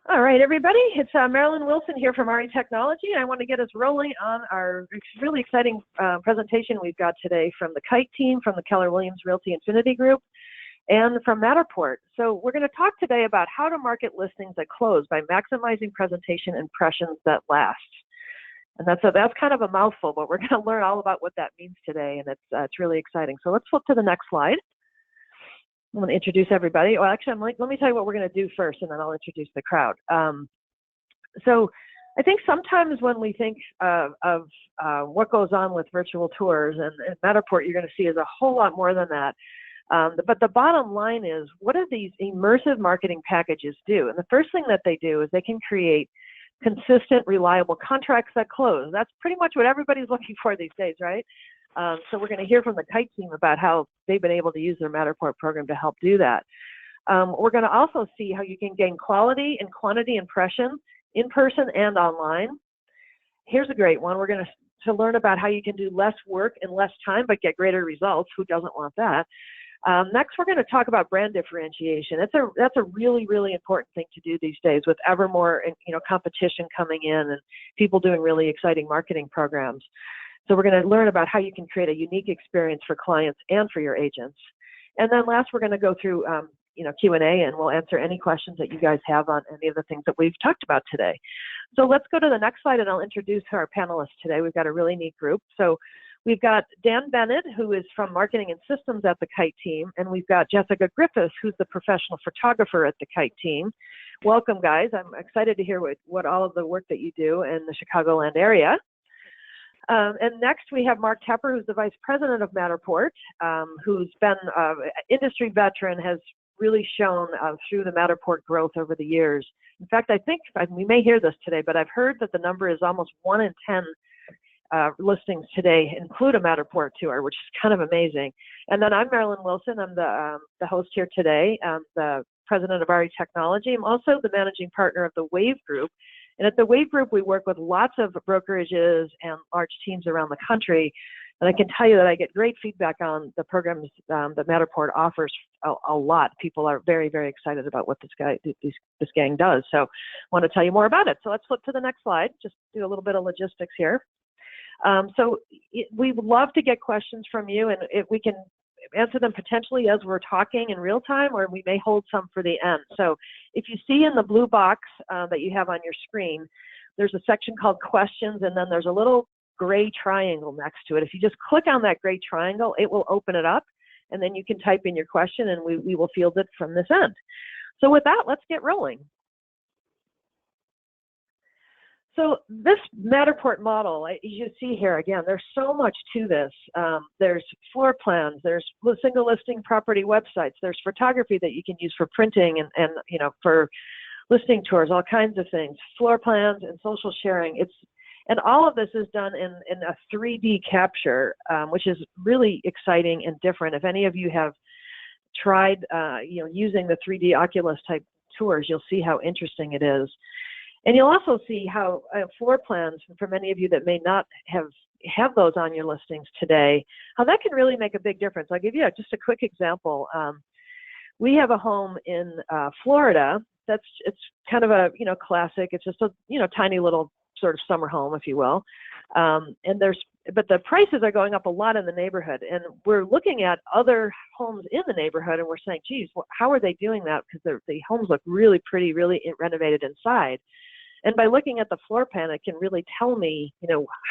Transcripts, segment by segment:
All right, everybody, it's Marilyn Wilson here from RE Technology. I want to get us rolling on our really exciting presentation we've got today from the Kite team, from the Keller Williams Realty Infinity Group, and from Matterport. So we're going to talk today about how to market listings at close by maximizing presentation impressions that last. And that's kind of a mouthful, but we're going to learn all about what that means today, and it's really exciting. So let's flip to the next slide. I'm going to introduce everybody. Well, actually, let me tell you what we're going to do first, and then I'll introduce the crowd. So I think sometimes when we think of what goes on with virtual tours, and Matterport, you're going to see is a whole lot more than that. But the bottom line is, what do these immersive marketing packages do? And the first thing that they do is they can create consistent, reliable contracts that close. That's pretty much what everybody's looking for these days, right? So we're going to hear from the Kite team about how they've been able to use their Matterport program to help do that. We're going to also see how you can gain quality and quantity impressions in person and online. Here's a great one. We're going to learn about how you can do less work in less time but get greater results. Who doesn't want that? Next, we're going to talk about brand differentiation. That's a really, really important thing to do these days with ever more competition coming in and people doing really exciting marketing programs. So we're going to learn about how you can create a unique experience for clients and for your agents. And then last, we're going to go through Q&A, and we'll answer any questions that you guys have on any of the things that we've talked about today. So let's go to the next slide, and I'll introduce our panelists today. We've got a really neat group. So we've got Dan Bennett, who is from Marketing and Systems at the Kite team, and we've got Jessica Griffiths, who's the professional photographer at the Kite team. Welcome, guys. I'm excited to hear what all of the work that you do in the Chicagoland area. And next we have Mark Tepper, who's the Vice President of Matterport, who's been an industry veteran, has really shown through the Matterport growth over the years. In fact, I think we may hear this today, but I've heard that the number is almost 1 in 10 listings today include a Matterport tour, which is kind of amazing. And then I'm Marilyn Wilson. I'm the host here today. I'm the President of RE Technology. I'm also the Managing Partner of the Wave Group. And at the Wave Group, we work with lots of brokerages and large teams around the country. And I can tell you that I get great feedback on the programs that Matterport offers a lot. People are very, very excited about what this gang does. So I want to tell you more about it. So let's flip to the next slide, just do a little bit of logistics here. We would love to get questions from you, and if we can answer them potentially as we're talking in real time, or we may hold some for the end. So if you see in the blue box that you have on your screen, there's a section called questions, and then there's a little gray triangle next to it. If you just click on that gray triangle, it will open it up, and then you can type in your question, and we will field it from this end. So with that, let's get rolling. So this Matterport model, as you see here, again, there's so much to this. There's floor plans, there's single listing property websites, there's photography that you can use for printing and for listing tours, all kinds of things, floor plans and social sharing. And all of this is done in a 3D capture, which is really exciting and different. If any of you have tried using the 3D Oculus type tours, you'll see how interesting it is. And you'll also see how floor plans, for many of you that may not have those on your listings today, how that can really make a big difference. I'll give you just a quick example. We have a home in Florida it's kind of a classic. It's just a tiny little sort of summer home, if you will. But the prices are going up a lot in the neighborhood, and we're looking at other homes in the neighborhood, and we're saying, geez, how are they doing that? Because the homes look really pretty, really renovated inside. And by looking at the floor plan, it can really tell me,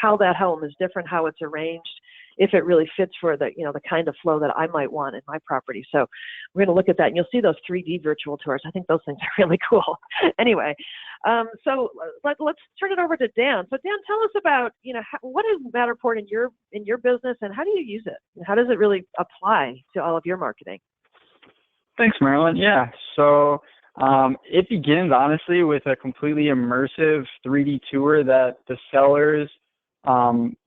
how that home is different, how it's arranged, if it really fits for the kind of flow that I might want in my property. So we're going to look at that, and you'll see those 3D virtual tours. I think those things are really cool. Anyway, so let's turn it over to Dan. So Dan, tell us about, what is Matterport in your business, and how do you use it? And how does it really apply to all of your marketing? Thanks, Marilyn. Yeah, so it begins, honestly, with a completely immersive 3D tour that the sellers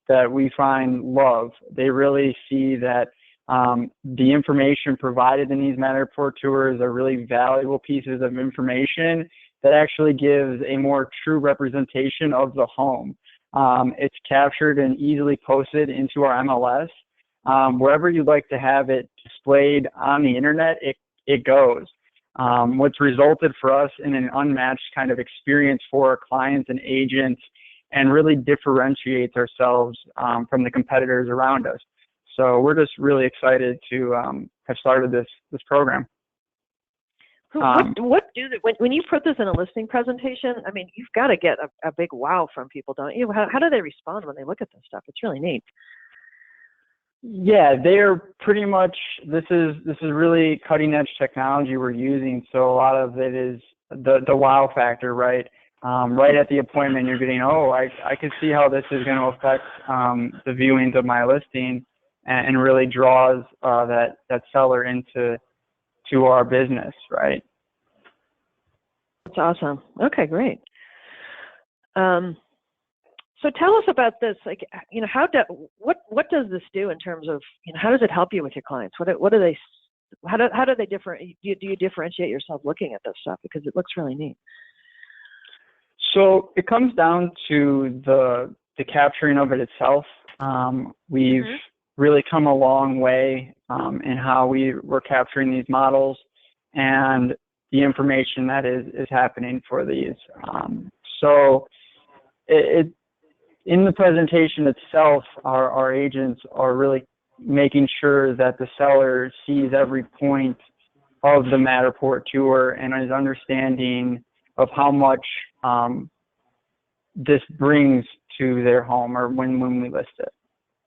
that we find love. They really see that the information provided in these Matterport tours are really valuable pieces of information that actually gives a more true representation of the home. It's captured and easily posted into our MLS. wherever you'd like to have it displayed on the internet, it goes. What's resulted for us in an unmatched kind of experience for our clients and agents, and really differentiates ourselves from the competitors around us. So we're just really excited to have started this program. When you put this in a listing presentation, I mean, you've got to get a big wow from people, don't you? How do they respond when they look at this stuff? It's really neat. Yeah, they're pretty much, this is really cutting edge technology we're using. So a lot of it is the wow factor, right? Right at the appointment, you're getting, I can see how this is going to affect the viewings of my listing, and really draws that seller into our business, right? That's awesome. Okay, great. So tell us about this. Like, what does this do in terms of, how does it help you with your clients? How do they do you differentiate yourself looking at this stuff, because it looks really neat? So it comes down to the capturing of it itself. We've really come a long way in how we're capturing these models and the information that is happening for these. So in the presentation itself, our agents are really making sure that the seller sees every point of the Matterport tour and is understanding of how much this brings to their home, or when we list it,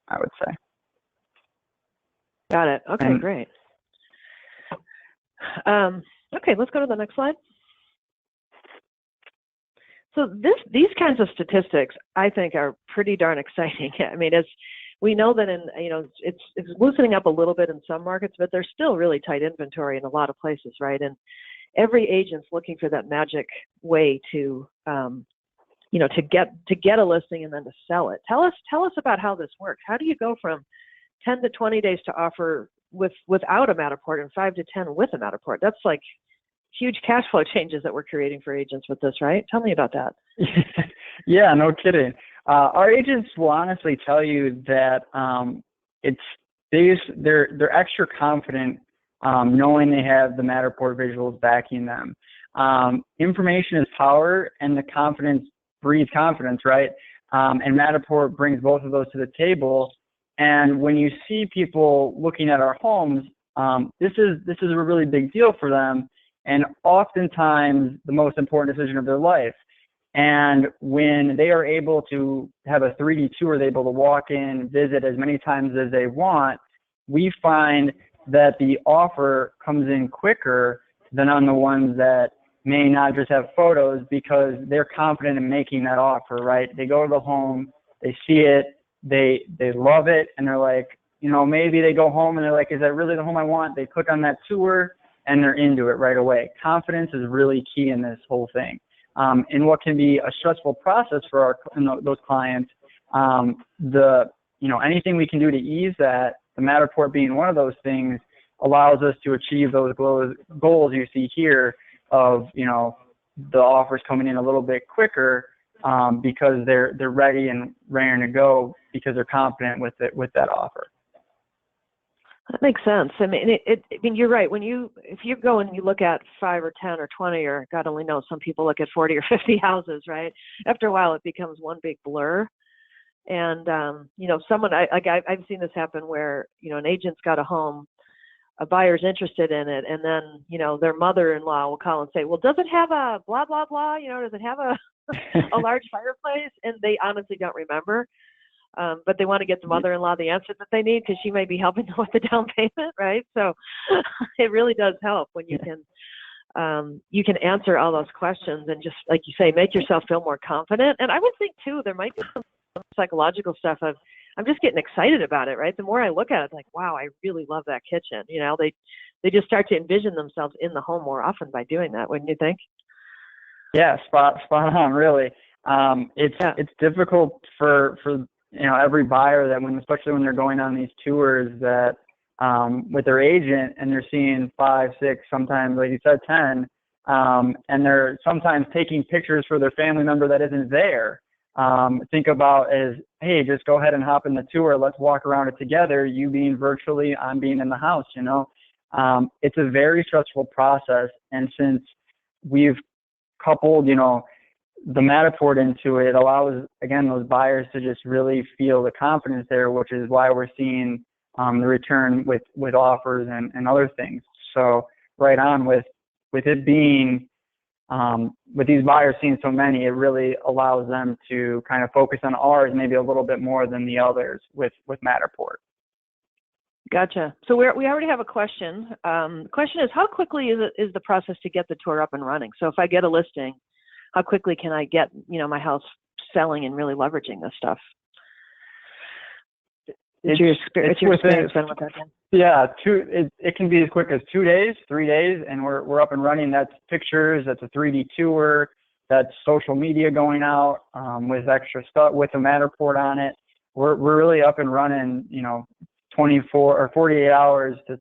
I would say. Got it. Okay, great. Okay, let's go to the next slide. So these kinds of statistics, I think, are pretty darn exciting. I mean, we know that it's loosening up a little bit in some markets, but there's still really tight inventory in a lot of places, right? And every agent's looking for that magic way to get a listing and then to sell it. Tell us about how this works. How do you go from 10 to 20 days to offer without a Matterport, and 5 to 10 with a Matterport? That's like huge cash flow changes that we're creating for agents with this, right? Tell me about that. Yeah, no kidding. Our agents will honestly tell you that they're extra confident knowing they have the Matterport visuals backing them. Information is power, and the confidence breeds confidence, right? And Matterport brings both of those to the table. And when you see people looking at our homes, this is a really big deal for them, and oftentimes the most important decision of their life. And when they are able to have a 3D tour, they're able to walk in, visit as many times as they want, we find that the offer comes in quicker than on the ones that may not just have photos, because they're confident in making that offer, right? They go to the home, they see it, they love it, and they're like, maybe they go home and they're like, is that really the home I want? They click on that tour and they're into it right away. Confidence is really key in this whole thing. In what can be a stressful process for those clients, anything we can do to ease that, the Matterport being one of those things, allows us to achieve those goals you see here of, the offers coming in a little bit quicker, because they're ready and raring to go, because they're confident with that offer. That makes sense. I mean, you're right. If you go and you look at 5 or 10 or 20, or God only knows, some people look at 40 or 50 houses, right? After a while, it becomes one big blur. And I've seen this happen where an agent's got a home, a buyer's interested in it, and then their mother-in-law will call and say, well, does it have a blah blah blah? Does it have a large fireplace? And they honestly don't remember. But they want to get the mother-in-law the answer that they need, because she may be helping them with the down payment, right? So it really does help when you can answer all those questions and, just like you say, make yourself feel more confident. And I would think too, there might be some psychological stuff of, I'm just getting excited about it, right? The more I look at it, like, wow, I really love that kitchen. They just start to envision themselves in the home more often by doing that, wouldn't you think? Yeah, spot on, really. It's difficult for every buyer that especially when they're going on these tours, that with their agent, and they're seeing 5, 6, sometimes, like you said, 10, and they're sometimes taking pictures for their family member that isn't there. think about as, hey, just go ahead and hop in the tour. Let's walk around it together. You being virtually, I'm being in the house, you know. It's a very stressful process. And since we've coupled, you know, the Matterport into it, allows, again, those buyers to just really feel the confidence there, which is why we're seeing the return with offers and other things. So right on with it being, with these buyers seeing so many, it really allows them to kind of focus on ours maybe a little bit more than the others with Matterport. Gotcha. So we already have a question. The question is, how quickly is the process to get the tour up and running? So if I get a listing, how quickly can I get, you know, my house selling and really leveraging this stuff? It's your experience been with that, Dan? Yeah, it can be as quick as 2 days, 3 days, and we're up and running. That's pictures, that's a 3D tour, that's social media going out with extra stuff with a Matterport on it. We're really up and running, you know, 24 or 48 hours to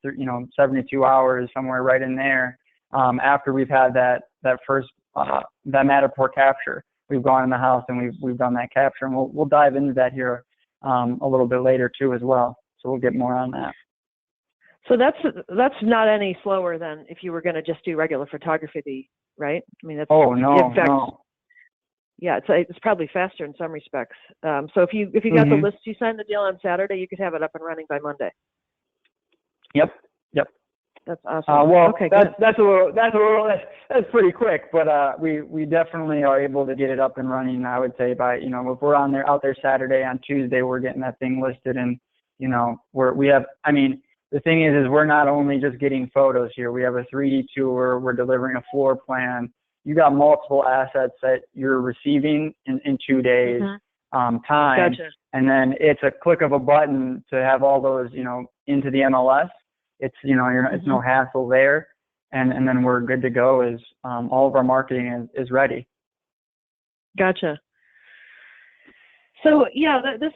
72 hours, somewhere right in there. After we've had that first that Matterport capture, we've gone in the house and we've done that capture, and we'll dive into that here a little bit later too as well. So we'll get more on that. So that's not any slower than if you were going to just do regular photography, right? I mean, that's, oh no, in fact, no. Yeah, it's probably faster in some respects. So if you got the list, you signed the deal on Saturday, you could have it up and running by Monday. Yep. That's awesome. Well, okay, that's pretty quick, but we definitely are able to get it up and running. I would say by, you know, if we're out there Saturday, on Tuesday we're getting that thing listed, and you know we have. I mean, the thing is we're not only just getting photos here. We have a 3D tour. We're delivering a floor plan. You got multiple assets that you're receiving in 2 days time, Gotcha. And then it's a click of a button to have all those, you know, into the MLS. It's, you know, it's no hassle there, and then we're good to go. Is all of our marketing is ready. Gotcha. So yeah, this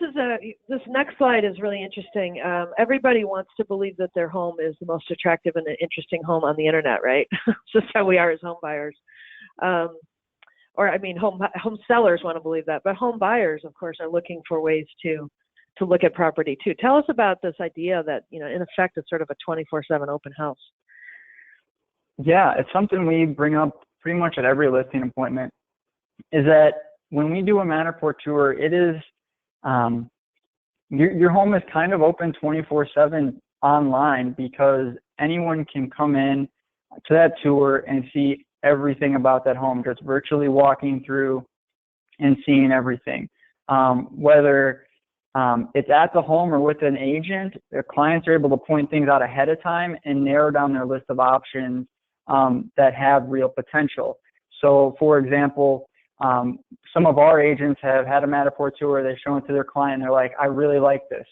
next slide is really interesting. Everybody wants to believe that their home is the most attractive and interesting home on the internet, right? It's just how we are as home buyers. Or I mean, home sellers want to believe that, but home buyers, of course, are looking for ways to look at property too. Tell us about this idea that, you know, in effect, it's sort of a 24/7 open house. Yeah, it's something we bring up pretty much at every listing appointment, is that when we do a Matterport tour, it is, your home is kind of open 24/7 online, because anyone can come in to that tour and see everything about that home, just virtually walking through and seeing everything. Whether it's at the home or with an agent, their clients are able to point things out ahead of time and narrow down their list of options that have real potential. So, for example, some of our agents have had a Matterport tour. They've shown it to their client. They're like, I really like this.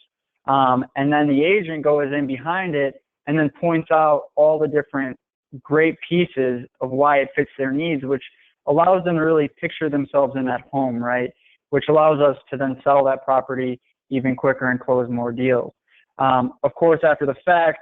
And then the agent goes in behind it and then points out all the different great pieces of why it fits their needs, which allows them to really picture themselves in that home, right? Which allows us to then sell that property even quicker and close more deals. Of course, after the fact,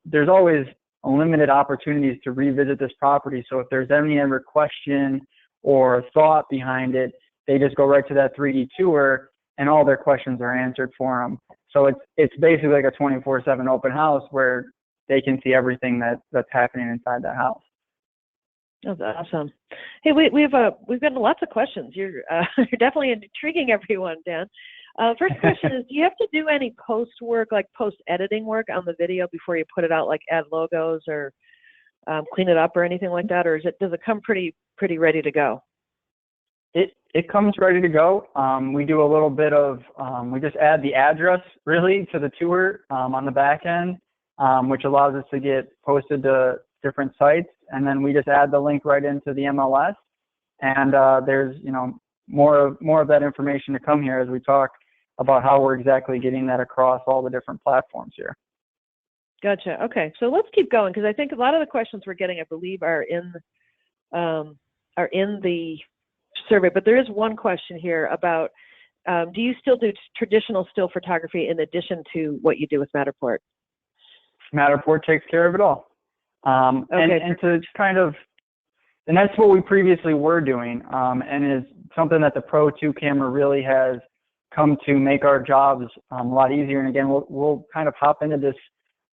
there's always limited opportunities to revisit this property. So if there's any ever question or thought behind it, they just go right to that 3D tour and all their questions are answered for them. So it's basically like a 24/7 open house where they can see everything that's happening inside that house. That's awesome. Hey, we've gotten lots of questions. You're definitely intriguing everyone, Dan. First question is, do you have to do any post work, like post editing work on the video before you put it out, like add logos or clean it up or anything like that, or does it come pretty ready to go? It comes ready to go. We do a little bit of we just add the address really to the tour on the back end, which allows us to get posted to different sites, and then we just add the link right into the MLS. And there's, you know, more of that information to come here as we talk about how we're exactly getting that across all the different platforms here. Gotcha. Okay, so let's keep going, because I think a lot of the questions we're getting, I believe, are in the survey. But there is one question here about, do you still do traditional still photography in addition to what you do with Matterport? Matterport takes care of it all. Okay. And to kind of and that's what we previously were doing, and is something that the Pro 2 camera really has come to make our jobs a lot easier. And again, we'll kind of hop into this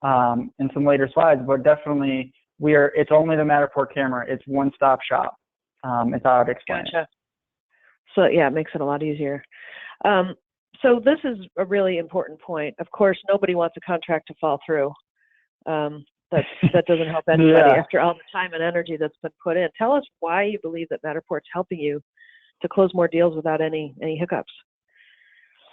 in some later slides, but definitely it's only the Matterport camera. It's one-stop shop. It's how I'd explain Gotcha. So yeah, it makes it a lot easier. So this is a really important point. Of course, nobody wants a contract to fall through. That doesn't help anybody after all the time and energy that's been put in. Tell us why you believe that Matterport's helping you to close more deals without any hiccups.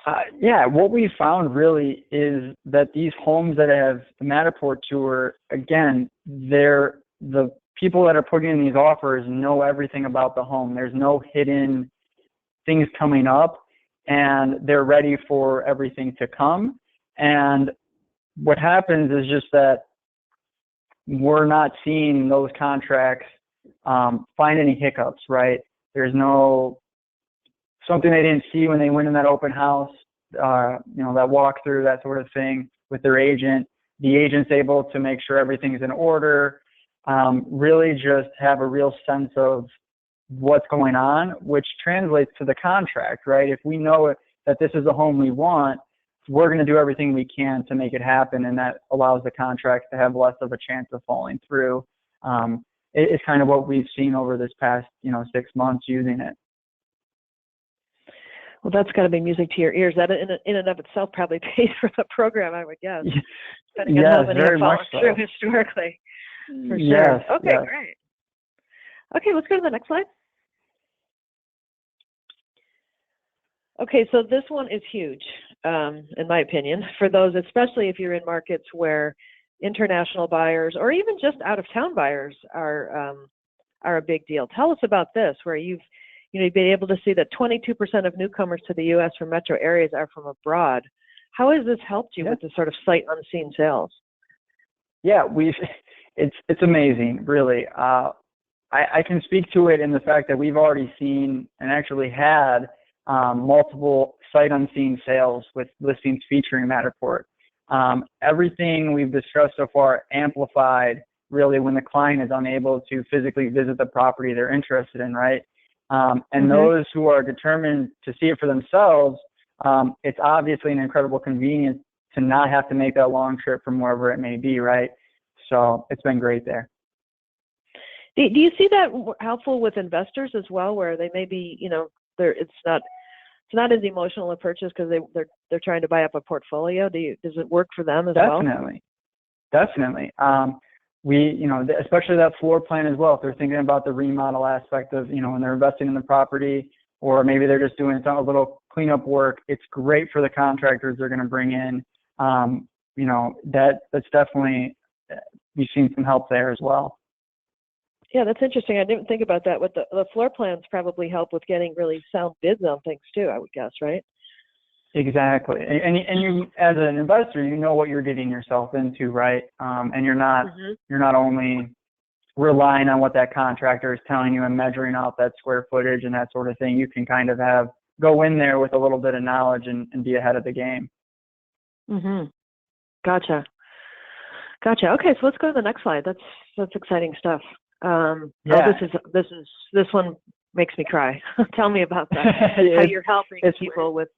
What we found really is that these homes that have the Matterport tour, again, the people that are putting in these offers know everything about the home. There's no hidden things coming up, and they're ready for everything to come. And what happens is just that we're not seeing those contracts find any hiccups, right? There's no something they didn't see when they went in that open house, that walkthrough, that sort of thing with their agent. The agent's able to make sure everything's in order, really just have a real sense of what's going on, which translates to the contract, right? If we know that this is a home we want, we're going to do everything we can to make it happen, and that allows the contract to have less of a chance of falling through. It's kind of what we've seen over this past, 6 months using it. Well, that's got to be music to your ears. That in and of itself probably pays for the program, I would guess. Depending on how many have fallen through historically. For sure. Yes, okay, great. Okay, let's go to the next slide. Okay, so this one is huge, in my opinion, for those, especially if you're in markets where international buyers or even just out-of-town buyers are a big deal. Tell us about this, where you've been able to see that 22% of newcomers to the U.S. from metro areas are from abroad. How has this helped you with the sort of sight unseen sales? Yeah, it's amazing, really. I can speak to it in the fact that we've already seen and actually had multiple sight unseen sales with listings featuring Matterport. Everything we've discussed so far amplified really when the client is unable to physically visit the property they're interested in, right? And those who are determined to see it for themselves, it's obviously an incredible convenience to not have to make that long trip from wherever it may be, right? So it's been great there. Do you see that helpful with investors as well, where they may be, it's not as emotional a purchase because they're trying to buy up a portfolio? Does it work for them as well? Definitely. Especially that floor plan as well. If they're thinking about the remodel aspect of, when they're investing in the property, or maybe they're just doing a little cleanup work, it's great for the contractors they're going to bring in. That's definitely, we've seen some help there as well. Yeah, that's interesting. I didn't think about that. With the floor plans probably help with getting really sound bids on things too, I would guess, right? Exactly. And you, as an investor, you know what you're getting yourself into, right? And you're not only relying on what that contractor is telling you and measuring out that square footage and that sort of thing. You can kind of go in there with a little bit of knowledge and be ahead of the game. Gotcha. Okay, so let's go to the next slide. That's exciting stuff. This one makes me cry. Tell me about that. How you're helping people with,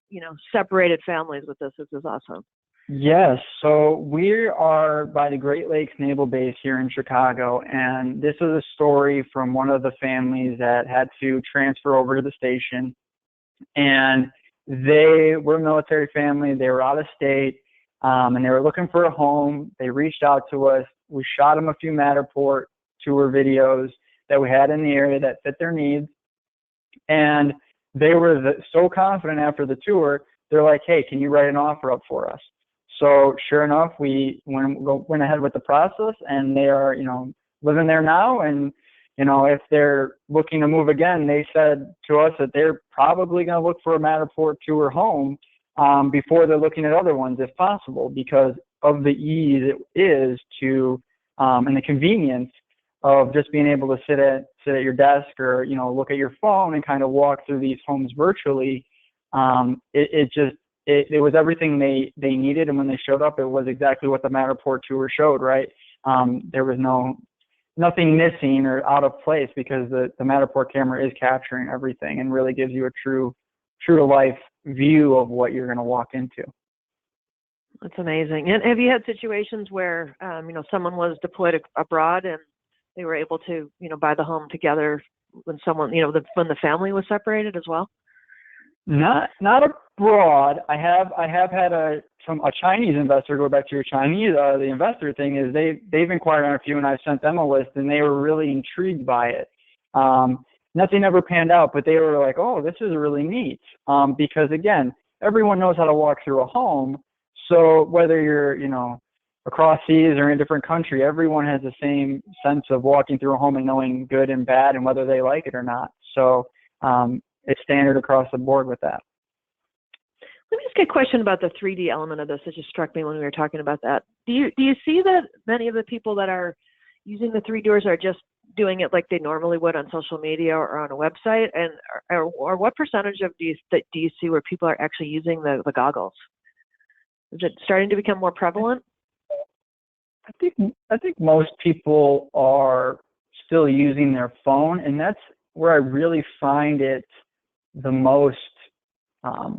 separated families with this. This is awesome. Yes. So we are by the Great Lakes Naval Base here in Chicago, and this is a story from one of the families that had to transfer over to the station. And they were a military family. They were out of state, and they were looking for a home. They reached out to us. We shot them a few Matterport tour videos that we had in the area that fit their needs. And they were so confident after the tour, they're like, hey, can you write an offer up for us? So sure enough, we went ahead with the process, and they are, living there now. And, if they're looking to move again, they said to us that they're probably going to look for a Matterport tour home before they're looking at other ones if possible, because of the ease it is to and the convenience of just being able to sit at your desk or, look at your phone and kind of walk through these homes virtually. It was everything they needed. And when they showed up, it was exactly what the Matterport tour showed, right? There was no nothing missing or out of place because the Matterport camera is capturing everything and really gives you a true to life view of what you're going to walk into. That's amazing. And have you had situations where, someone was deployed abroad and they were able to, buy the home together when someone, when the family was separated as well? Not abroad. I have had a Chinese investor, go back to your Chinese, the investor thing is they've inquired on a few and I've sent them a list and they were really intrigued by it. Nothing ever panned out, but they were like, oh, this is really neat. Because again, everyone knows how to walk through a home. So whether you're, across seas or in a different country, everyone has the same sense of walking through a home and knowing good and bad and whether they like it or not. So it's standard across the board with that. Let me ask you a question about the 3D element of this. It just struck me when we were talking about that. Do you see that many of the people that are using the 3D doors are just doing it like they normally would on social media or on a website? And or what percentage of do you see where people are actually using the goggles? Is it starting to become more prevalent? I think most people are still using their phone, and that's where I really find it the most. I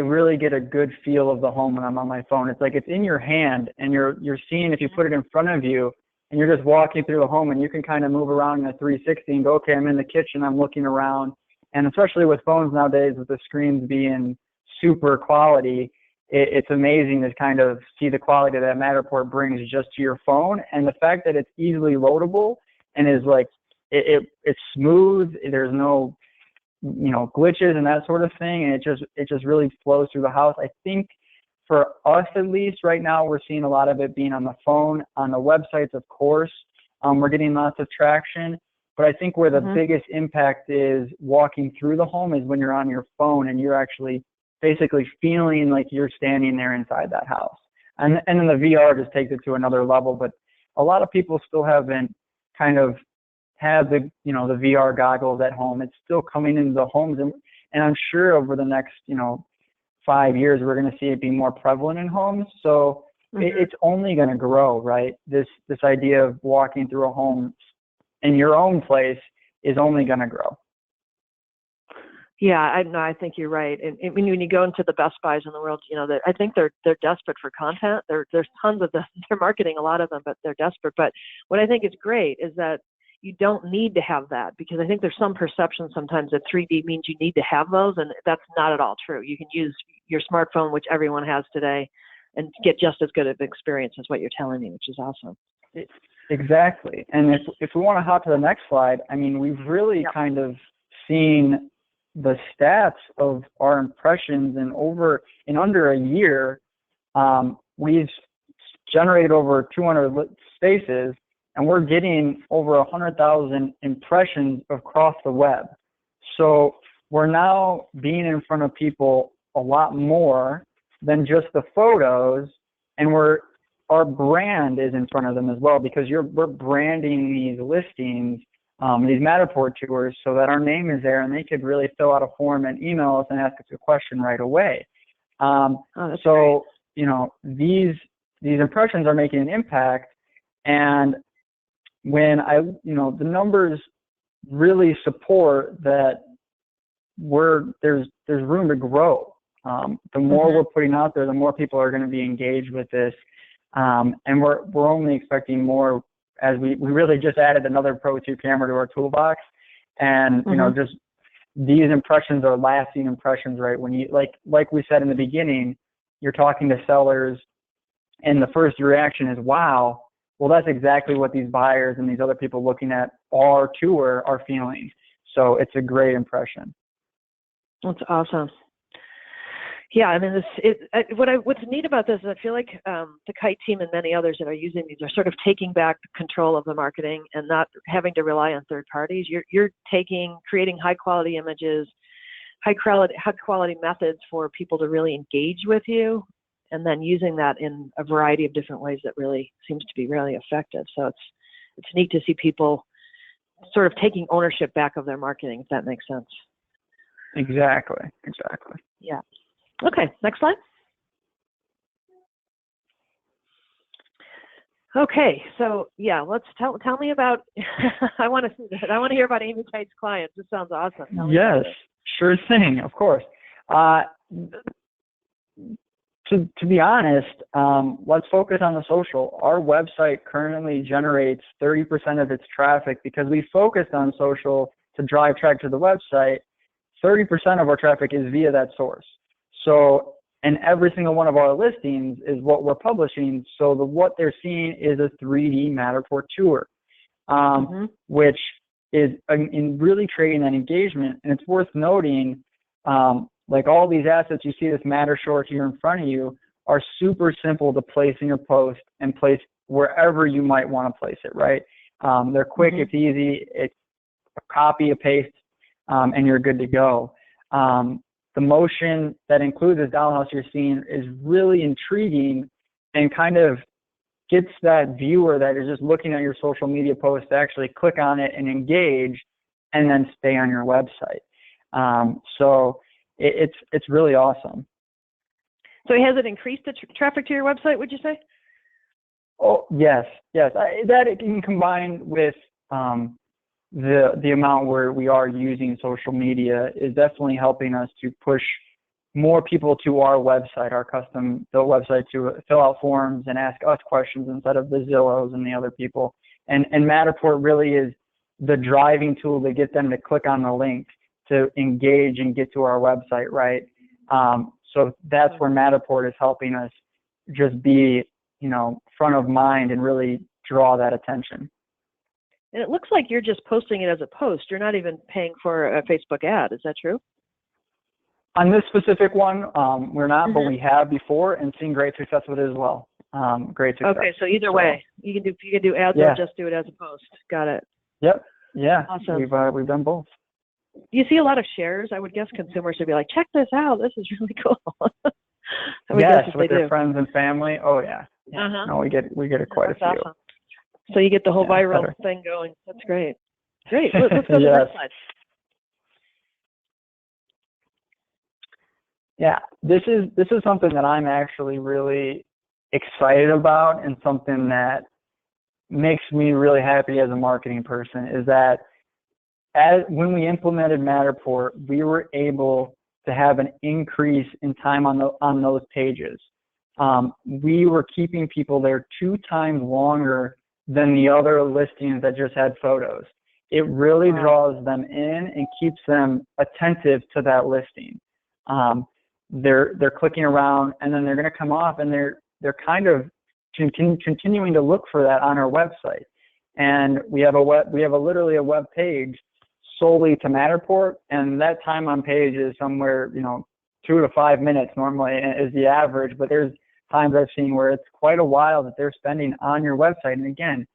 really get a good feel of the home when I'm on my phone. It's like it's in your hand, and you're seeing if you put it in front of you, and you're just walking through the home, and you can kind of move around in a 360 and go, okay, I'm in the kitchen, I'm looking around, and especially with phones nowadays, with the screens being super quality. It's amazing to kind of see the quality that Matterport brings just to your phone, and the fact that it's easily loadable and is like it's smooth. There's no glitches and that sort of thing, and it just really flows through the house. I think for us at least right now, we're seeing a lot of it being on the phone, on the websites, of course. We're getting lots of traction, but I think where the biggest impact is walking through the home is when you're on your phone and you're actually basically feeling like you're standing there inside that house. And then the VR just takes it to another level, but a lot of people still haven't kind of had the the VR goggles at home. It's still coming into the homes, and I'm sure over the next 5 years we're going to see it be more prevalent in homes. So it's only going to grow, right? This idea of walking through a home in your own place is only going to grow. Yeah, I think you're right. And when you go into the Best Buys in the world, I think they're desperate for content. There's tons of them. They're marketing a lot of them, but they're desperate. But what I think is great is that you don't need to have that, because I think there's some perception sometimes that 3D means you need to have those, and that's not at all true. You can use your smartphone, which everyone has today, and get just as good of an experience as what you're telling me, which is awesome. Exactly. And if we want to hop to the next slide, I mean, we've really kind of seen the stats of our impressions in under a year. We've generated over 200 spaces, and we're getting over 100,000 impressions across the web. So we're now being in front of people a lot more than just the photos, and our brand is in front of them as well, because we're branding these listings, these Matterport tours, so that our name is there, and they could really fill out a form and email us and ask us a question right away. So great. These impressions are making an impact, and when the numbers really support that there's room to grow. The more we're putting out there, the more people are going to be engaged with this, and we're only expecting more, as we really just added another Pro 2 camera to our toolbox, and just these impressions are lasting impressions, right? When you like we said in the beginning, you're talking to sellers, and the first reaction is wow. Well, that's exactly what these buyers and these other people looking at our tour are feeling. So it's a great impression. That's awesome. Yeah, I mean, what's neat about this is I feel like the Kite team and many others that are using these are sort of taking back control of the marketing and not having to rely on third parties. You're creating high quality images, high quality methods for people to really engage with you, and then using that in a variety of different ways that really seems to be really effective. So it's neat to see people sort of taking ownership back of their marketing, if that makes sense. Exactly. Yeah. Okay, next slide. Okay, so yeah, let's tell me about. I want to hear about Amy Kite's clients. This sounds awesome. Tell me about Yes, it. sure thing, of course. Uh, to be honest, let's focus on the social. Our website currently generates 30% of its traffic because we focused on social to drive traffic to the website. 30% of our traffic is via that source. So, and every single one of our listings is what we're publishing. So what they're seeing is a 3D Matterport tour, which is in really creating that engagement. And it's worth noting, like all these assets you see this Matter short here in front of you are super simple to place in your post and place wherever you might want to place it, right? They're quick, it's easy, it's a copy, a paste, and you're good to go. The motion that includes this dollhouse you're seeing is really intriguing and kind of gets that viewer that is just looking at your social media post to actually click on it and engage and then stay on your website. So it's really awesome. So has it increased the traffic to your website, would you say? Oh, yes. That it can combine with the amount where we are using social media is definitely helping us to push more people to our website, our custom built website, to fill out forms and ask us questions instead of the Zillows and the other people. And Matterport really is the driving tool to get them to click on the link to engage and get to our website, right? So that's where Matterport is helping us just be, front of mind and really draw that attention. And it looks like you're just posting it as a post. You're not even paying for a Facebook ad. Is that true? On this specific one, we're not, but we have before and seen great success with it as well. Great success. Okay, so either way, you can do ads or just do it as a post. Got it. Yep. Yeah. Awesome. We've done both. You see a lot of shares. I would guess consumers would be like, check this out. This is really cool. Yes, with their friends and family. Oh yeah. No, we get it quite a few. Awesome. So you get the whole viral thing going. That's great. Great. Let's go to the next slide. Yeah, this is something that I'm actually really excited about, and something that makes me really happy as a marketing person is that when we implemented Matterport, we were able to have an increase in time on those pages. We were keeping people there 2 times longer than the other listings that just had photos. It really draws them in and keeps them attentive to that listing. They're clicking around, and then they're going to come off, and they're kind of continuing to look for that on our website. And we have literally a web page solely to Matterport, and that time on page is somewhere 2 to 5 minutes normally is the average, but there's times I've seen where it's quite a while that they're spending on your website. And again,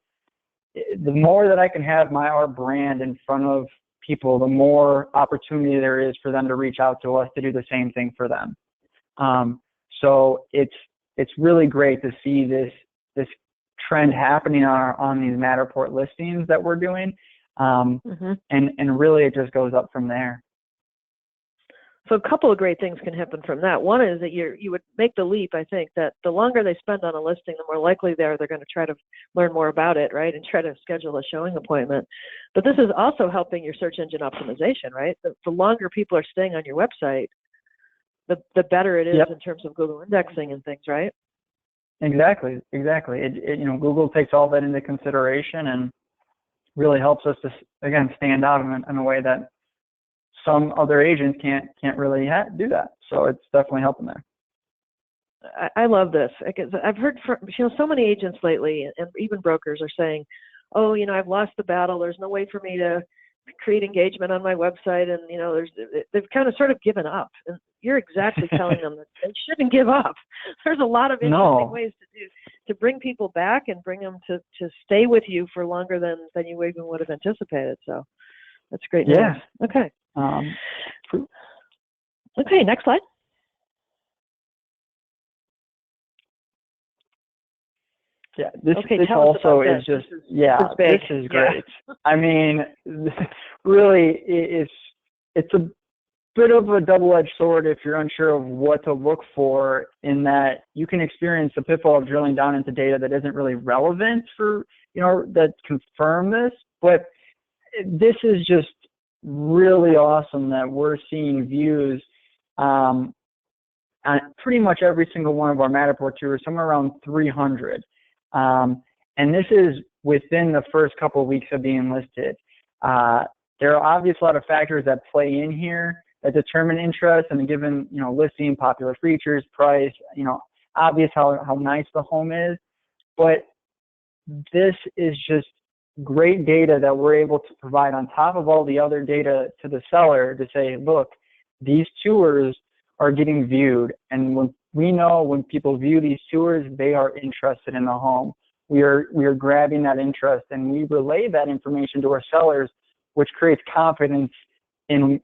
the more that I can have our brand in front of people, the more opportunity there is for them to reach out to us to do the same thing for them. So it's really great to see this trend happening on these Matterport listings that we're doing. And really it just goes up from there. So a couple of great things can happen from that. One is that you would make the leap, I think, that the longer they spend on a listing, the more likely they're going to try to learn more about it, right, and try to schedule a showing appointment. But this is also helping your search engine optimization, right? The longer people are staying on your website, the better it is in terms of Google indexing and things, right? Exactly. Google takes all that into consideration and really helps us to, again, stand out in a way that some other agents can't really do that. So it's definitely helping there. I love this. I've heard from so many agents lately, and even brokers are saying, "Oh, I've lost the battle. There's no way for me to create engagement on my website," and they've kind of sort of given up. And you're exactly telling them that they shouldn't give up. There's a lot of interesting ways to bring people back and bring them to stay with you for longer than you even would have anticipated. So that's great news. Yeah. Okay. Okay, next slide. Yeah, this also is just, this is great. Yeah. I mean, really, it's a bit of a double-edged sword if you're unsure of what to look for, in that you can experience the pitfall of drilling down into data that isn't really relevant for, that confirm this. But this is just really awesome that we're seeing views on pretty much every single one of our Matterport tours, somewhere around 300. And this is within the first couple of weeks of being listed. There are obviously a lot of factors that play in here that determine interest, and given, listing, popular features, price, obvious how nice the home is. But this is just great data that we're able to provide on top of all the other data to the seller to say, look, these tours are getting viewed, and when people view these tours, they are interested in the home. We are grabbing that interest, and we relay that information to our sellers, which creates confidence. They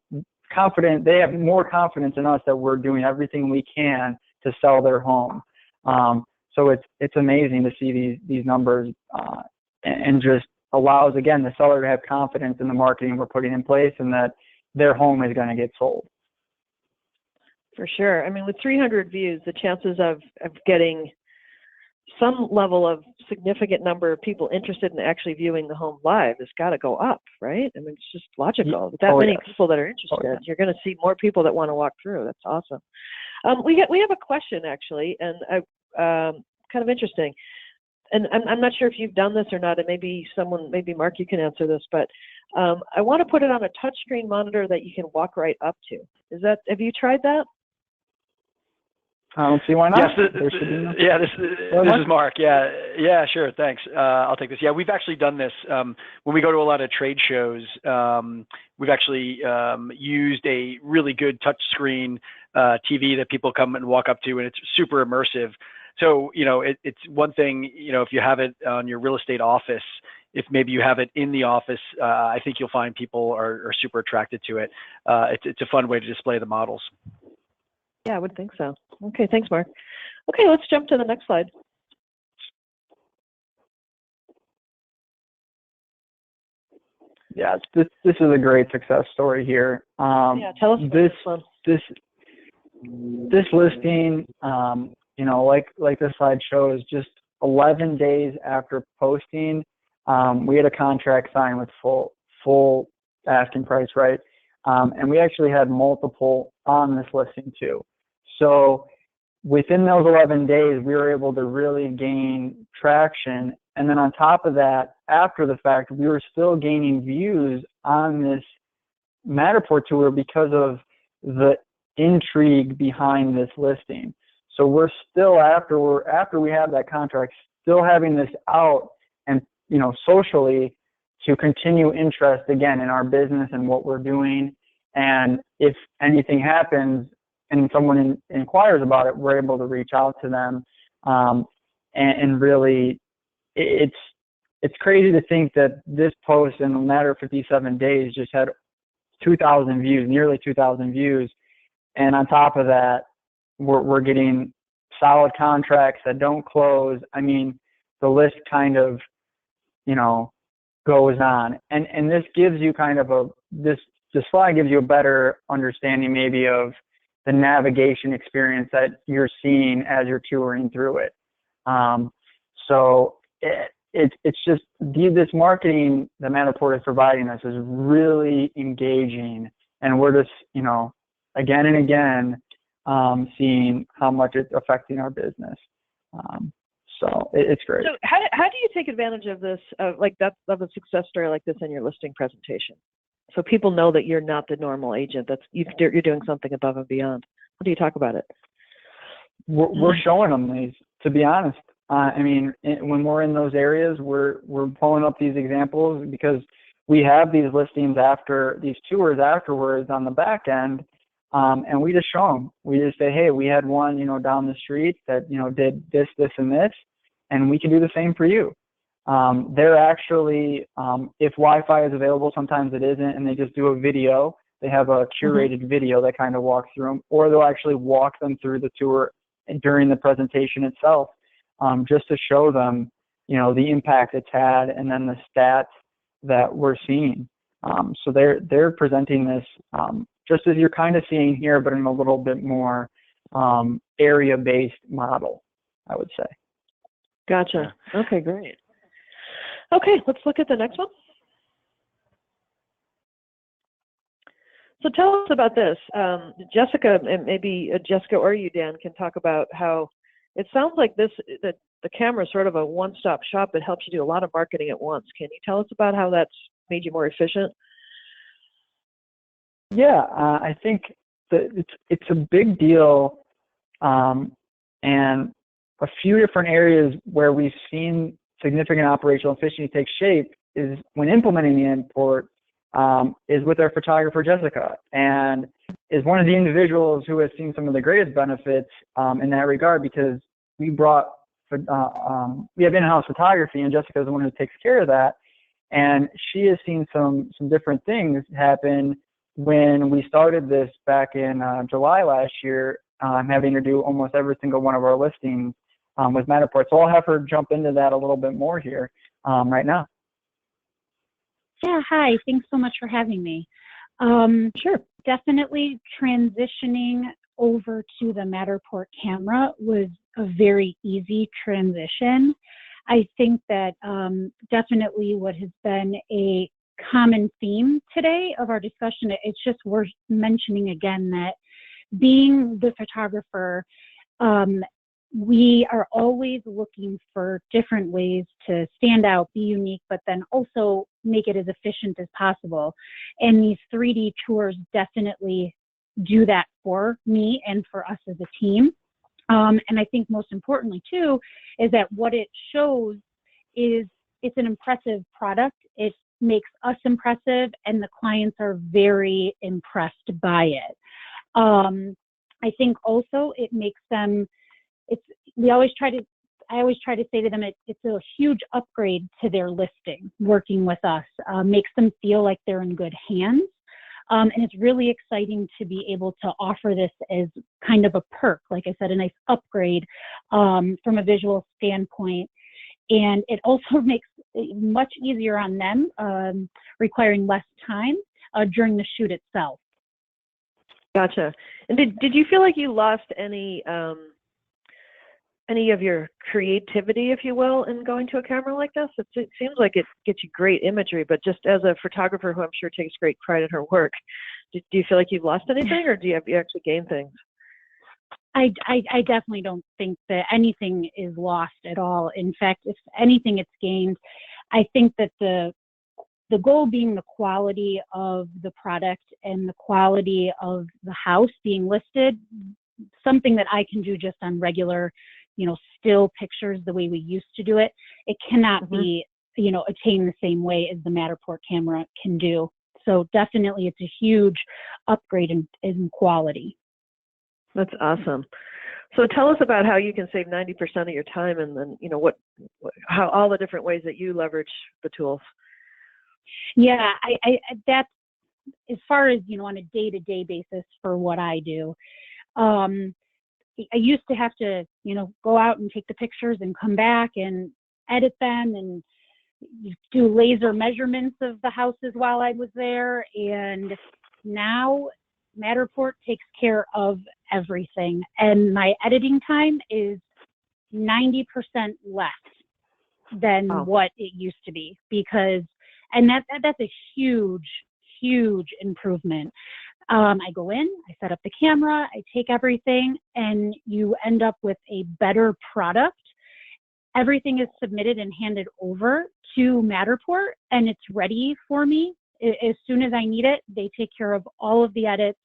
have more confidence in us that we're doing everything we can to sell their home. So it's amazing to see these numbers, and just allows, again, the seller to have confidence in the marketing we're putting in place, and that their home is going to get sold. For sure. I mean, with 300 views, the chances of getting some level of significant number of people interested in actually viewing the home live has got to go up, right? I mean, it's just logical. With that many people that are interested, you're going to see more people that want to walk through. That's awesome. We have a question, actually, and kind of interesting. And I'm not sure if you've done this or not, and maybe Mark, you can answer this, but I want to put it on a touchscreen monitor that you can walk right up to. Have you tried that? I don't see why not. Yes, this is Mark. Yeah, sure. Thanks. I'll take this. Yeah, we've actually done this when we go to a lot of trade shows. We've actually used a really good touchscreen TV that people come and walk up to, and it's super immersive. So, it's one thing, if you have it on your real estate office, if maybe you have it in the office, I think you'll find people are super attracted to it. It's a fun way to display the models. Yeah, I would think so. Okay, thanks, Mark. Okay, let's jump to the next slide. Yeah, this is a great success story here. Tell us about this one. This listing, like this slide shows, just 11 days after posting, we had a contract signed with full asking price, right? And we actually had multiple on this listing too. So within those 11 days, we were able to really gain traction. And then on top of that, after the fact, we were still gaining views on this Matterport tour because of the intrigue behind this listing. So we're still, after we have that contract, still having this out and, socially, to continue interest again in our business and what we're doing. And if anything happens and someone inquires about it, we're able to reach out to them. And really, it's crazy to think that this post in a matter of 57 days just had 2,000 views, nearly 2,000 views. And on top of that, we're getting solid contracts that don't close. I mean, the list kind of, goes on. And this gives you kind of this slide gives you a better understanding maybe of the navigation experience that you're seeing as you're touring through it. So it's just this marketing that Metaport is providing us is really engaging, and we're just, again and again, seeing how much it's affecting our business. So it's great. So how do you take advantage of this, of a success story like this in your listing presentation, so people know that you're not the normal agent, you're doing something above and beyond? How do you talk about it? We're showing them these, to be honest. When we're in those areas, we're pulling up these examples because we have these listings after these tours afterwards on the back end, and we just show them. We just say, hey, we had one, down the street that, did this, this, and this, and we can do the same for you. They're actually, if Wi-Fi is available, sometimes it isn't, and they just do a video. They have a curated video that kind of walks through them, or they'll actually walk them through the tour during the presentation itself, just to show them, the impact it's had, and then the stats that we're seeing. So they're presenting this just as you're kind of seeing here, but in a little bit more area-based model, I would say. Gotcha. Okay, great. Okay, let's look at the next one. So tell us about this. Jessica, and maybe Jessica or you, Dan, can talk about how it sounds like that the camera is sort of a one-stop shop. It helps you do a lot of marketing at once. Can you tell us about how that's made you more efficient? Yeah, I think that it's a big deal, and a few different areas where we've seen significant operational efficiency take shape is when implementing the import, is with our photographer Jessica, and is one of the individuals who has seen some of the greatest benefits in that regard, because we have in-house photography, and Jessica is the one who takes care of that, and she has seen some different things happen when we started this back in July last year, having her do almost every single one of our listings with Matterport. So I'll have her jump into that a little bit more here right now. Yeah, hi. Thanks so much for having me. Sure. Definitely transitioning over to the Matterport camera was a very easy transition. I think that definitely what has been a common theme today of our discussion, it's just worth mentioning again that being the photographer, we are always looking for different ways to stand out, be unique, but then also make it as efficient as possible. And these 3D tours definitely do that for me and for us as a team. And I think most importantly too, is that what it shows is it's an impressive product. It makes us impressive, and the clients are very impressed by it. I think also it makes them, I always try to say to them, it's a huge upgrade to their listing working with us, makes them feel like they're in good hands. And it's really exciting to be able to offer this as kind of a perk, like I said, a nice upgrade from a visual standpoint. And it also makes it much easier on them, requiring less time during the shoot itself. Gotcha. And did you feel like you lost any of your creativity, if you will, in going to a camera like this? It seems like it gets you great imagery, but just as a photographer who I'm sure takes great pride in her work, do you feel like you've lost anything, or do you actually gained things? I definitely don't think that anything is lost at all. In fact, if anything, it's gained. I think that the goal being the quality of the product and the quality of the house being listed, something that I can do just on regular, still pictures the way we used to do it. It cannot be, attained the same way as the Matterport camera can do. So definitely it's a huge upgrade in quality. That's awesome. So tell us about how you can save 90% of your time, and then, how all the different ways that you leverage the tools. Yeah, I that's as far as, on a day-to-day basis for what I do. I used to have to, go out and take the pictures and come back and edit them and do laser measurements of the houses while I was there. And now Matterport takes care of everything. And my editing time is 90% less than what it used to be, and that's a huge improvement. I go in, I set up the camera, I take everything, and you end up with a better product. Everything is submitted and handed over to Matterport, and it's ready for me. As soon as I need it, they take care of all of the edits.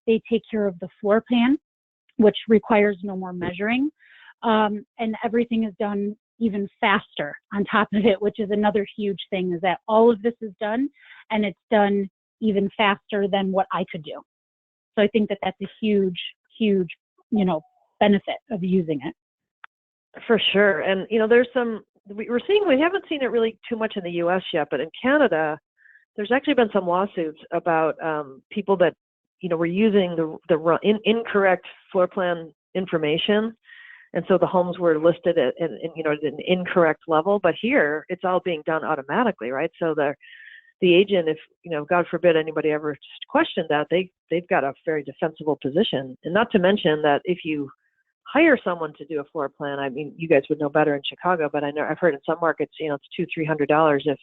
They take care of the floor plan, which requires no more measuring. And everything is done even faster on top of it, which is another huge thing, is that all of this is done, and it's done even faster than what I could do. So I think that that's a huge, benefit of using it. For sure. And, we haven't seen it really too much in the U.S. yet, but in Canada, there's actually been some lawsuits about people that, were using the incorrect floor plan information. And so the homes were listed at an incorrect level. But here, it's all being done automatically, right? So the agent, if, God forbid anybody ever questioned that, they've got a very defensible position. And not to mention that if you hire someone to do a floor plan, I mean, you guys would know better in Chicago, but I've heard in some markets, it's $200-$300 if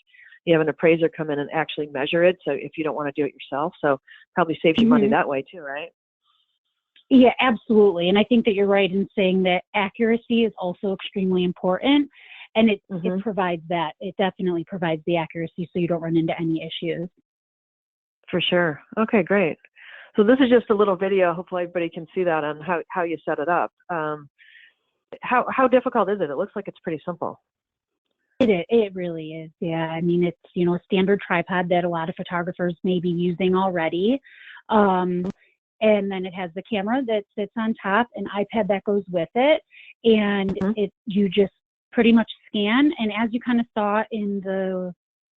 you have an appraiser come in and actually measure it. So if you don't want to do it yourself, so probably saves you money that way too, right? Yeah, absolutely. And I think that you're right in saying that accuracy is also extremely important. And it provides that. It definitely provides the accuracy so you don't run into any issues. For sure. Okay, great. So this is just a little video. Hopefully everybody can see that on how you set it up. How difficult is it? It looks like it's pretty simple. It really is. Yeah. I mean, it's, a standard tripod that a lot of photographers may be using already. And then it has the camera that sits on top, an iPad that goes with it. And you just pretty much scan. And as you kind of saw in the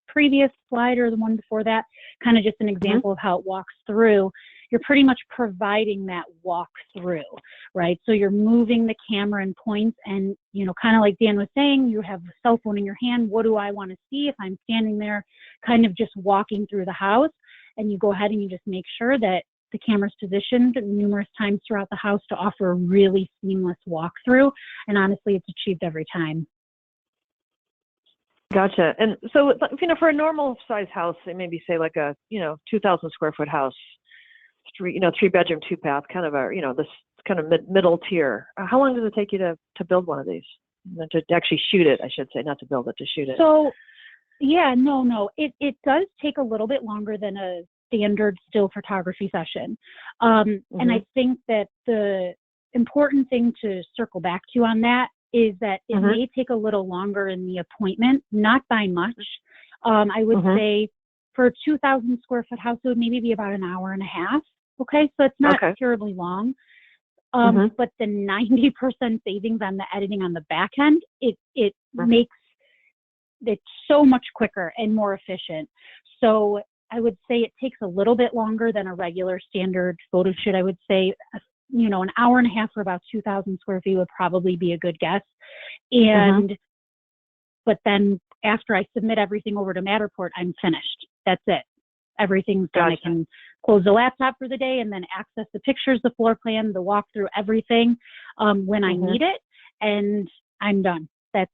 previous slide or the one before that, kind of just an example of how it walks through, you're pretty much providing that walk through, right? So you're moving the camera and points and, kind of like Dan was saying, you have a cell phone in your hand. What do I want to see if I'm standing there kind of just walking through the house? And you go ahead and you just make sure that the camera's positioned numerous times throughout the house to offer a really seamless walkthrough. And honestly, it's achieved every time. Gotcha. And so, for a normal size house, maybe say like a, 2,000 square foot house, 3 bedroom, 2 bath, kind of this kind of middle tier. How long does it take you to build one of these? To actually shoot it, I should say, not to build it, to shoot it. So, yeah, no. It does take a little bit longer than a standard still photography session. And I think that the important thing to circle back to on that is that it may take a little longer in the appointment, not by much. I would say for a 2,000 square foot house, it would maybe be about an hour and a half. Okay, so it's not terribly long. But the 90% savings on the editing on the back end, it makes it so much quicker and more efficient. So I would say it takes a little bit longer than a regular standard photo shoot. I would say, an hour and a half for about 2,000 square feet would probably be a good guess. And, but then after I submit everything over to Matterport, I'm finished. That's it. Everything's done. Gotcha. I can close the laptop for the day and then access the pictures, the floor plan, the walkthrough, everything when I need it, and I'm done. That's,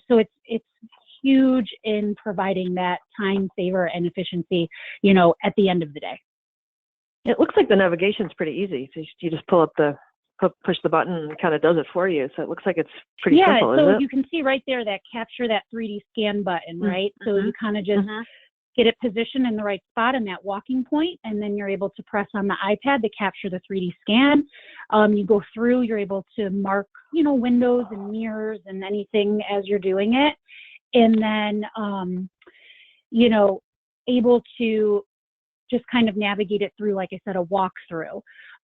so it's huge in providing that time saver and efficiency, at the end of the day. It looks like the navigation's pretty easy. So you just push the button and it kind of does it for you. So it looks like it's pretty simple, so isn't it? You can see right there that capture that 3D scan button, right? So you kind of just get it positioned in the right spot in that walking point, and then you're able to press on the iPad to capture the 3D scan. You go through, you're able to mark, windows and mirrors and anything as you're doing it. And then, able to just kind of navigate it through, like I said, a walkthrough.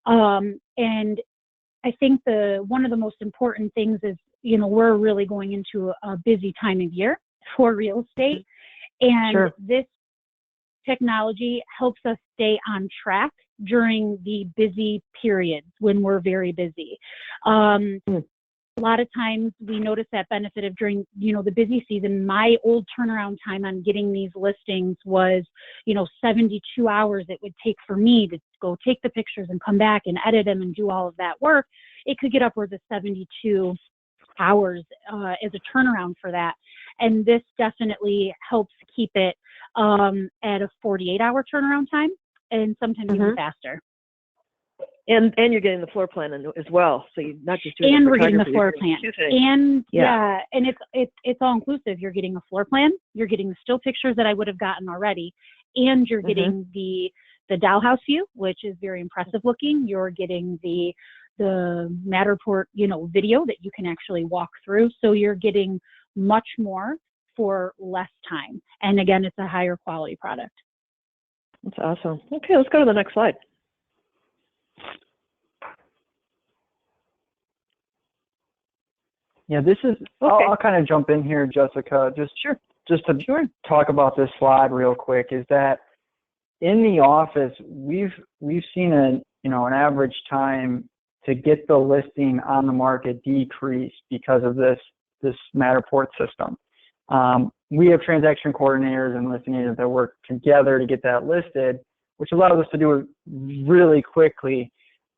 And I think one of the most important things is, we're really going into a busy time of year for real estate. And this technology helps us stay on track during the busy periods when we're very busy. A lot of times we notice that benefit of during, the busy season. My old turnaround time on getting these listings was, 72 hours it would take for me to go take the pictures and come back and edit them and do all of that work. It could get upwards of 72 hours as a turnaround for that. And this definitely helps keep it at a 48-hour turnaround time and sometimes even faster. And you're getting the floor plan as well, so you're not just doing. And we're getting the floor plan, and and it's all inclusive. You're getting a floor plan, you're getting the still pictures that I would have gotten already, and you're getting the dollhouse view, which is very impressive looking. You're getting the Matterport, video that you can actually walk through. So you're getting much more for less time, and again, it's a higher quality product. That's awesome. Okay, let's go to the next slide. Yeah, this is, I'll kind of jump in here, Jessica, just to talk about this slide real quick, is that in the office, we've seen an average time to get the listing on the market decrease because of this Matterport system. we have transaction coordinators and listing agents that work together to get that listed, which allows us to do it really quickly.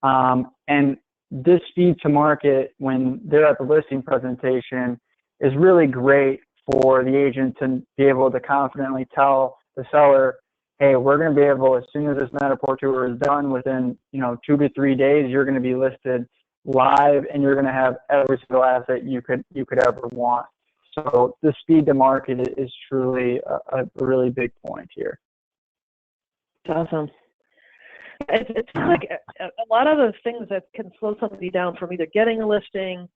And this speed to market when they're at the listing presentation is really great for the agent to be able to confidently tell the seller, hey, we're going to be able, as soon as this Matterport tour is done, within 2 to 3 days, you're going to be listed live, and you're going to have every single asset you could ever want. So the speed to market is truly a really big point here. That's awesome. It's like a lot of the things that can slow somebody down from either getting a listing,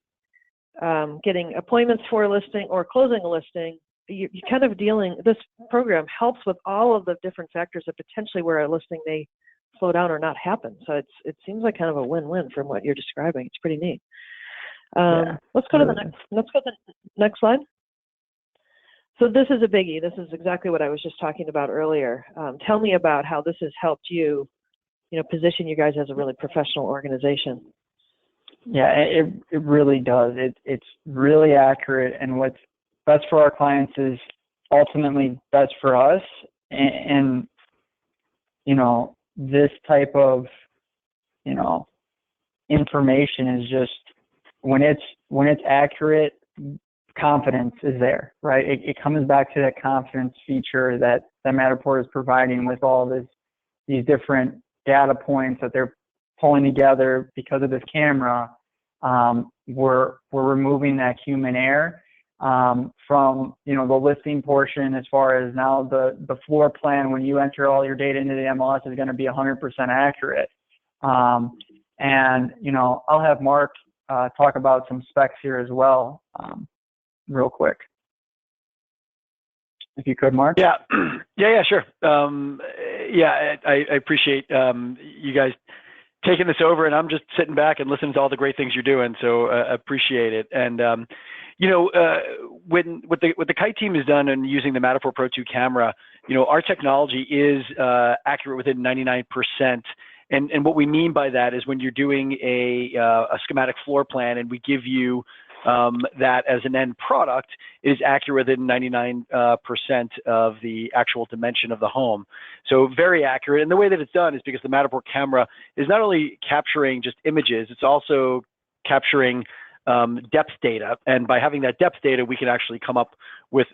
getting appointments for a listing, or closing a listing. You kind of this program helps with all of the different factors that potentially where a listing may slow down or not happen. So it seems like kind of a win-win from what you're describing. It's pretty neat. Let's go to the next slide. So this is a biggie. This is exactly what I was just talking about earlier. Tell me about how this has helped you, position you guys as a really professional organization. Yeah, it really does. It's really accurate, and what's best for our clients is ultimately best for us. And this type of information is just when it's accurate, confidence is there, right? It comes back to that confidence feature that Matterport is providing with all these different data points that they're pulling together because of this camera. We're removing that human error from the listing portion, as far as now the floor plan when you enter all your data into the MLS is going to be 100% accurate. And I'll have Mark talk about some specs here as well, real quick, if you could, Mark. Yeah, sure. I appreciate you guys taking this over, and I'm just sitting back and listening to all the great things you're doing. So appreciate it. And when what the Kite team has done and using the Matterport Pro 2 camera, our technology is accurate within 99%. And what we mean by that is when you're doing a schematic floor plan and we give you that as an end product, is accurate within 99% of the actual dimension of the home. So very accurate. And the way that it's done is because the Matterport camera is not only capturing just images, it's also capturing depth data. And by having that depth data, we can actually come up with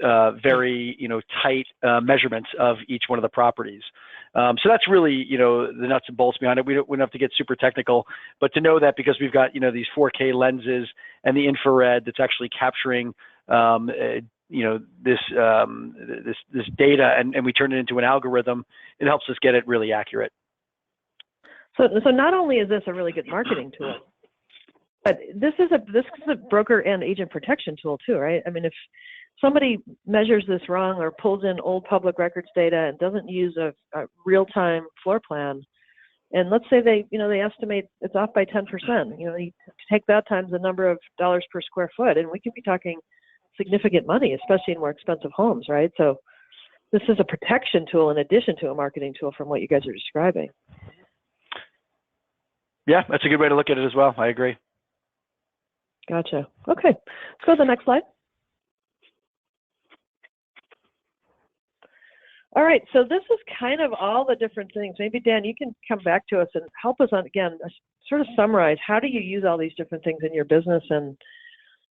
very tight measurements of each one of the properties. So that's really the nuts and bolts behind it. We don't have to get super technical, but to know that because we've got these 4K lenses and the infrared that's actually capturing this data, and we turn it into an algorithm, it helps us get it really accurate. So not only is this a really good marketing tool, but this is a broker and agent protection tool too, right? I mean, if somebody measures this wrong or pulls in old public records data and doesn't use a real-time floor plan, and let's say they estimate it's off by 10%, you take that times the number of dollars per square foot, and we could be talking significant money, especially in more expensive homes, right? So this is a protection tool in addition to a marketing tool from what you guys are describing. Yeah, that's a good way to look at it as well. I agree. Gotcha. Okay, let's go to the next slide. All right, so this is kind of all the different things. Maybe, Dan, you can come back to us and help us on, again, sort of summarize, how do you use all these different things in your business, and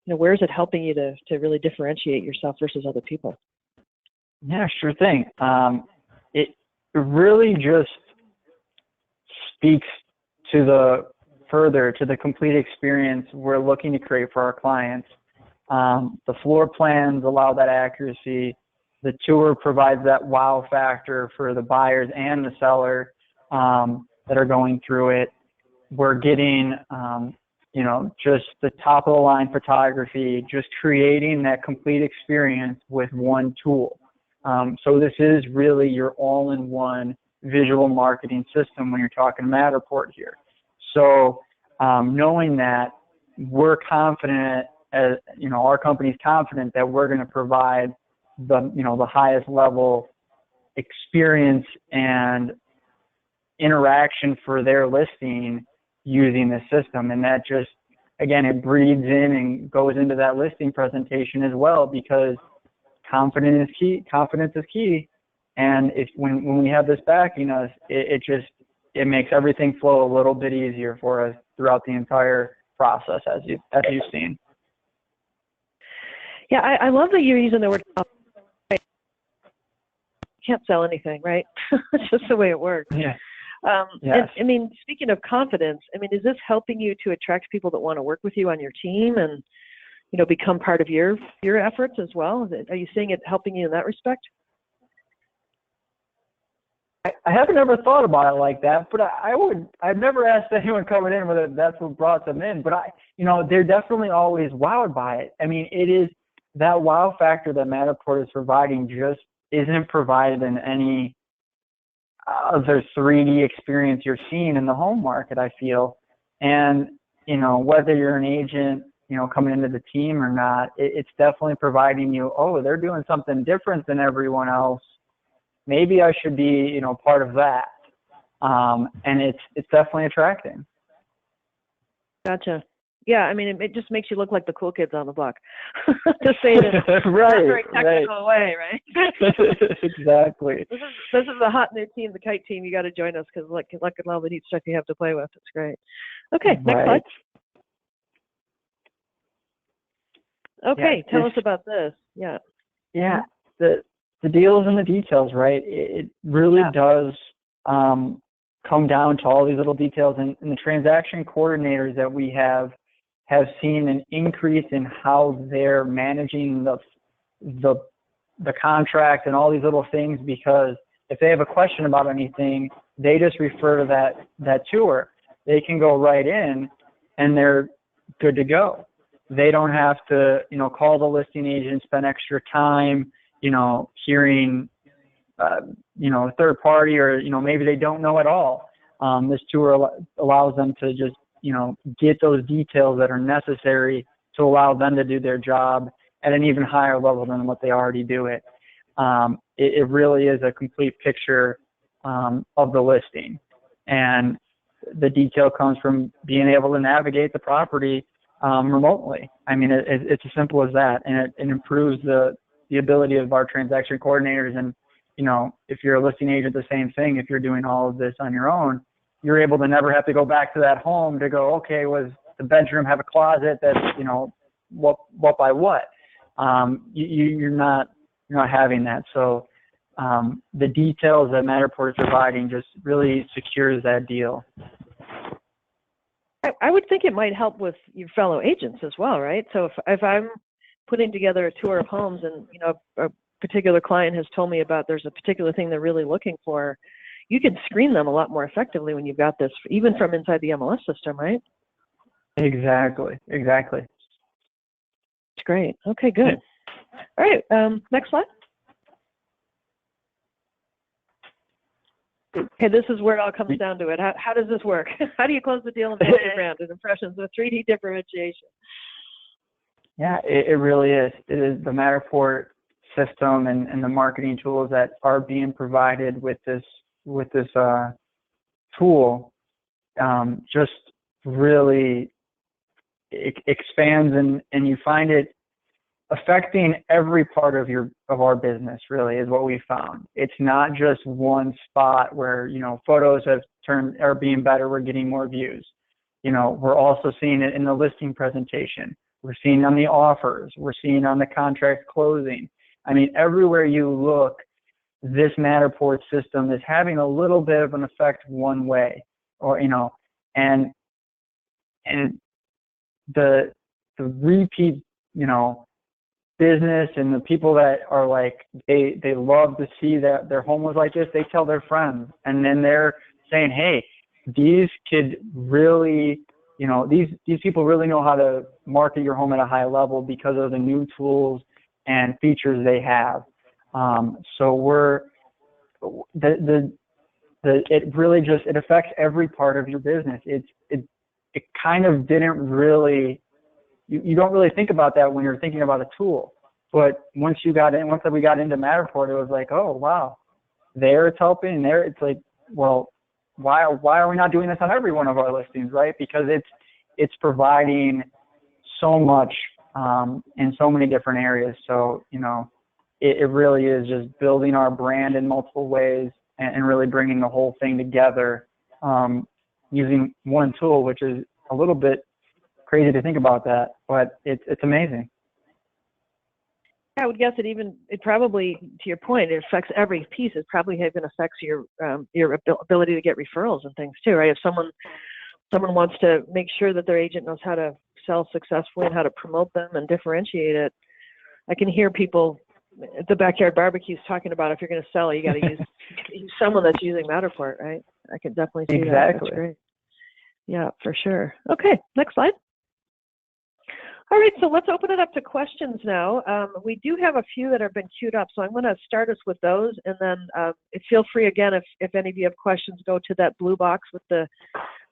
where is it helping you to really differentiate yourself versus other people? Yeah, sure thing. It really just speaks to the complete experience we're looking to create for our clients. The floor plans allow that accuracy. The tour provides that wow factor for the buyers and the seller that are going through it. We're getting, just the top of the line photography, just creating that complete experience with one tool. So this is really your all-in-one visual marketing system when you're talking Matterport here. So knowing that, we're confident, our company's confident that we're going to provide the highest level experience and interaction for their listing using this system. And that just, again, it breeds in and goes into that listing presentation as well, because confidence is key. Confidence is key. And when we have this backing us, it makes everything flow a little bit easier for us throughout the entire process, as you've seen. Yeah, I love that you're using the word. You can't sell anything, right? It's just the way it works. Yeah. Yes. And, I mean, speaking of confidence, I mean, is this helping you to attract people that want to work with you on your team and, you know, become part of your efforts as well? Are you seeing it helping you in that respect? I haven't ever thought about it like that, but I've never asked anyone coming in whether that's what brought them in, but they're definitely always wowed by it. I mean, it is that wow factor that Matterport is providing just isn't provided in any other 3D experience you're seeing in the home market, I feel. And, whether you're an agent, coming into the team or not, it's definitely providing you, oh, they're doing something different than everyone else. Maybe I should be, part of that. And it's definitely attracting. Gotcha. Yeah, I mean, it just makes you look like the cool kids on the block, to say it in a very technical way, right? Exactly. This is a hot new team, the Kite team. You got to join us because look at all the neat stuff you have to play with. It's great. Okay, next slide. Okay, tell us about this. Yeah. Yeah, the deals and the details, right? It really does come down to all these little details, and the transaction coordinators that we have seen an increase in how they're managing the contract and all these little things, because if they have a question about anything, they just refer to that tour. They can go right in and they're good to go. They don't have to, call the listing agent, spend extra time, hearing, third party, or, maybe they don't know at all. This tour allows them to just, get those details that are necessary to allow them to do their job at an even higher level than what they already do it. It really is a complete picture of the listing. And the detail comes from being able to navigate the property remotely. I mean, it's as simple as that. And it improves the ability of our transaction coordinators. And, if you're a listing agent, the same thing. If you're doing all of this on your own, you're able to never have to go back to that home to go, okay, was the bedroom have a closet that's, what by what? You're not having that. So the details that Matterport is providing just really secures that deal. I would think it might help with your fellow agents as well, right? So if I'm putting together a tour of homes and, a particular client has told me about there's a particular thing they're really looking for, you can screen them a lot more effectively when you've got this, even from inside the MLS system, right? Exactly. It's great. Okay, good. All right, next slide. Okay, this is where it all comes down to it. How does this work? How do you close the deal and build your brand and impressions with 3D differentiation? Yeah, it really is. It is the Matterport system and the marketing tools that are being provided with this tool just really expands and you find it affecting every part of our business. Really is what we found. It's not just one spot where photos are being better, we're getting more views. We're also seeing it in the listing presentation, we're seeing on the offers, we're seeing on the contract closing. I mean, everywhere you look, this Matterport system is having a little bit of an effect one way, or and the repeat business and the people that are like they love to see that their home was like this, they tell their friends, and then they're saying, hey, these could really these people really know how to market your home at a high level because of the new tools and features they have. So it really just, it affects every part of your business. It kind of didn't really, you don't really think about that when you're thinking about a tool. But once we got into Matterport, it was like, oh wow, there it's helping, and there it's like, well, why are we not doing this on every one of our listings, right? Because it's providing so much in so many different areas. So it really is just building our brand in multiple ways and really bringing the whole thing together using one tool, which is a little bit crazy to think about that, but it's amazing. I would guess it probably, to your point, it affects every piece. It probably even affects your ability to get referrals and things too, right? If someone wants to make sure that their agent knows how to sell successfully and how to promote them and differentiate it, I can hear people at the backyard barbecues talking about if you're going to sell, you got to use someone that's using Matterport, right? I can definitely see that. That's great. Yeah, for sure. Okay, next slide. All right, so let's open it up to questions now. We do have a few that have been queued up, so I'm going to start us with those, and then feel free again if any of you have questions, go to that blue box with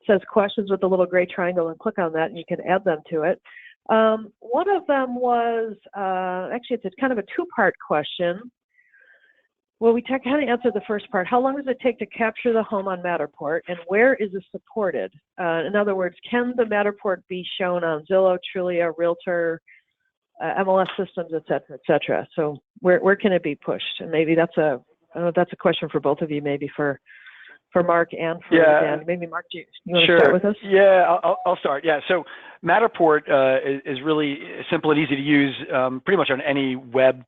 says questions with the little gray triangle and click on that, and you can add them to it. One of them was actually it's kind of a two-part question. Well, we kind of answered the first part. How long does it take to capture the home on Matterport, and where is it supported? In other words, can the Matterport be shown on Zillow, Trulia, Realtor, MLS systems, et cetera, et cetera? So where can it be pushed? And maybe I don't know if that's a question for both of you, maybe for Mark and for Dan. Maybe Mark, do you want to start with us? Yeah, I'll start. Yeah, so Matterport is really simple and easy to use pretty much on any web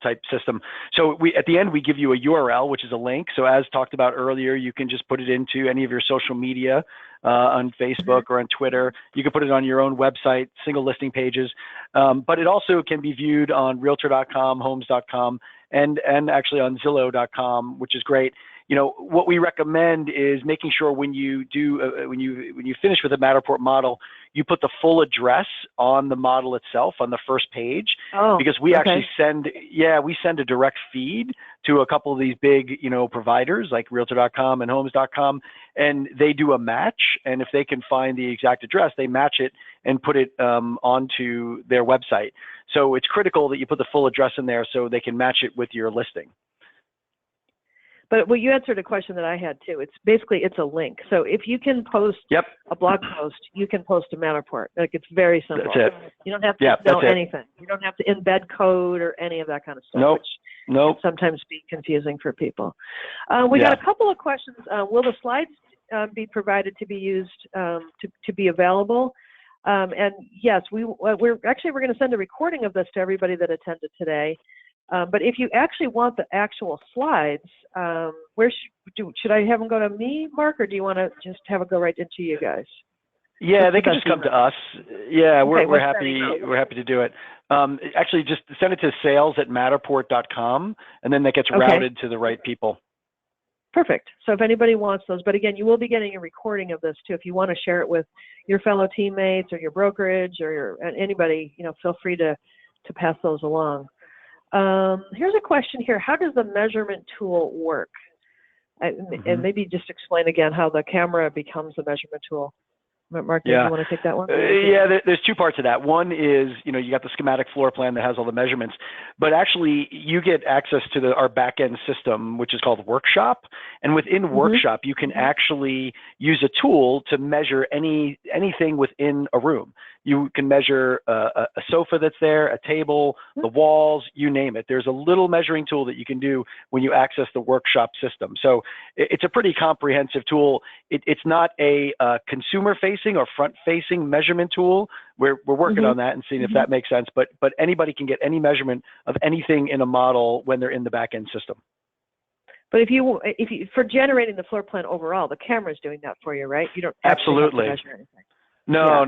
type system. So at the end, we give you a URL, which is a link. So as talked about earlier, you can just put it into any of your social media on Facebook or on Twitter. You can put it on your own website, single listing pages. But it also can be viewed on Realtor.com, Homes.com, and actually on Zillow.com, which is great. You know, what we recommend is making sure when you when you finish with a Matterport model, you put the full address on the model itself on the first page, because we actually send a direct feed to a couple of these big, providers like Realtor.com and Homes.com, and they do a match. And if they can find the exact address, they match it and put it onto their website. So it's critical that you put the full address in there so they can match it with your listing. But you answered a question that I had too. It's a link. So if you can post a blog post, you can post a Matterport. Like, it's very simple. That's it. You don't have to know anything. You don't have to embed code or any of that kind of stuff. Which can sometimes be confusing for people. We got a couple of questions. Will the slides be provided to be used to be available? And yes, we're going to send a recording of this to everybody that attended today. But if you actually want the actual slides, where should I have them go to me, Mark, or do you want to just have it go right into you guys? Yeah, they can just come to us. Yeah, we're happy. We're happy to do it. Actually, just send it to sales@matterport.com, and then that gets routed to the right people. Perfect. So if anybody wants those, but again, you will be getting a recording of this too. If you want to share it with your fellow teammates or your brokerage or anybody, feel free to pass those along. Here's a question here. How does the measurement tool work? And maybe just explain again how the camera becomes the measurement tool. Mark, do you want to take that one? There's two parts of that. One is, you got the schematic floor plan that has all the measurements, but actually you get access to our back-end system, which is called Workshop. And within Workshop, you can actually use a tool to measure anything within a room. You can measure a sofa that's there, a table, the walls, you name it. There's a little measuring tool that you can do when you access the Workshop system. So it's a pretty comprehensive tool. It's not a consumer-facing or front-facing measurement tool. We're working on that and seeing if that makes sense. But anybody can get any measurement of anything in a model when they're in the back-end system. But if you for generating the floor plan overall, the camera's doing that for you, right? You don't actually have to measure anything. No.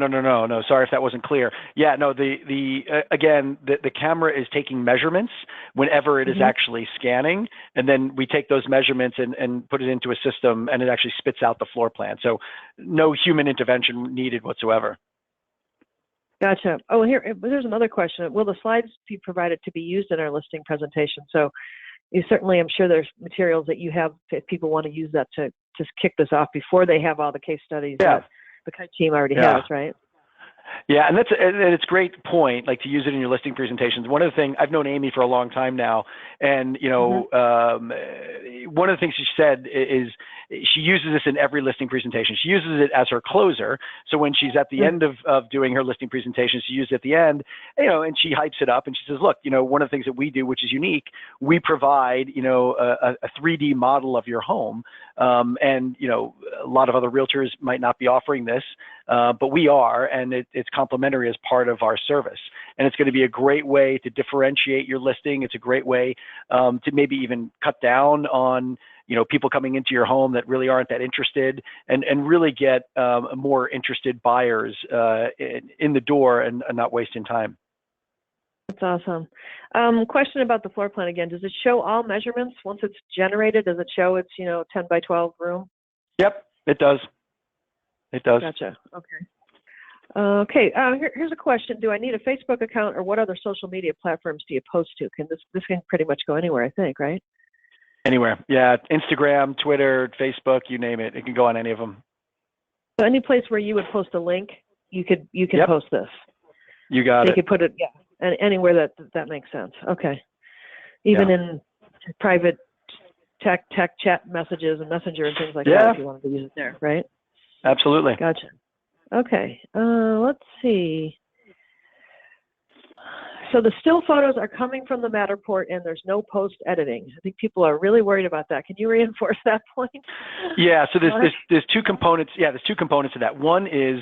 Sorry if that wasn't clear. Yeah, no, the camera is taking measurements whenever it is actually scanning, and then we take those measurements and put it into a system, and it actually spits out the floor plan. So no human intervention needed whatsoever. Gotcha. Here's another question. Will the slides be provided to be used in our listing presentation? So I'm sure there's materials that you have if people want to use that to just kick this off before they have all the case studies that the Kite team already has, right? Yeah, and it's a great point, like to use it in your listing presentations. One of the things, I've known Amy for a long time now, and one of the things she said is she uses this in every listing presentation. She uses it as her closer. So when she's at the end of doing her listing presentation, she uses it at the end, and she hypes it up and she says, look, one of the things that we do, which is unique, we provide, a 3D model of your home. And a lot of other realtors might not be offering this, but we are, and it's complimentary as part of our service. And it's going to be a great way to differentiate your listing. It's a great way to maybe even cut down on people coming into your home that really aren't that interested, and really get more interested buyers in the door and not wasting time. That's awesome. Question about the floor plan again. Does it show all measurements once it's generated? Does it show it's 10 by 12 room? Yep, it does. It does. Gotcha. Okay. Here's a question. Do I need a Facebook account, or what other social media platforms do you post to? This can pretty much go anywhere, I think, right? Anywhere. Yeah. Instagram, Twitter, Facebook, you name it. It can go on any of them. So any place where you would post a link, you can Yep. post this. You got it. You could put it, and anywhere that makes sense. Okay. Even in private tech chat messages and Messenger and things like that, if you wanted to use it there, right? Absolutely. Gotcha. Okay. Let's see. So the still photos are coming from the Matterport, and there's no post editing. I think people are really worried about that. Can you reinforce that point? Yeah. So there's two components. Yeah, there's two components to that. One is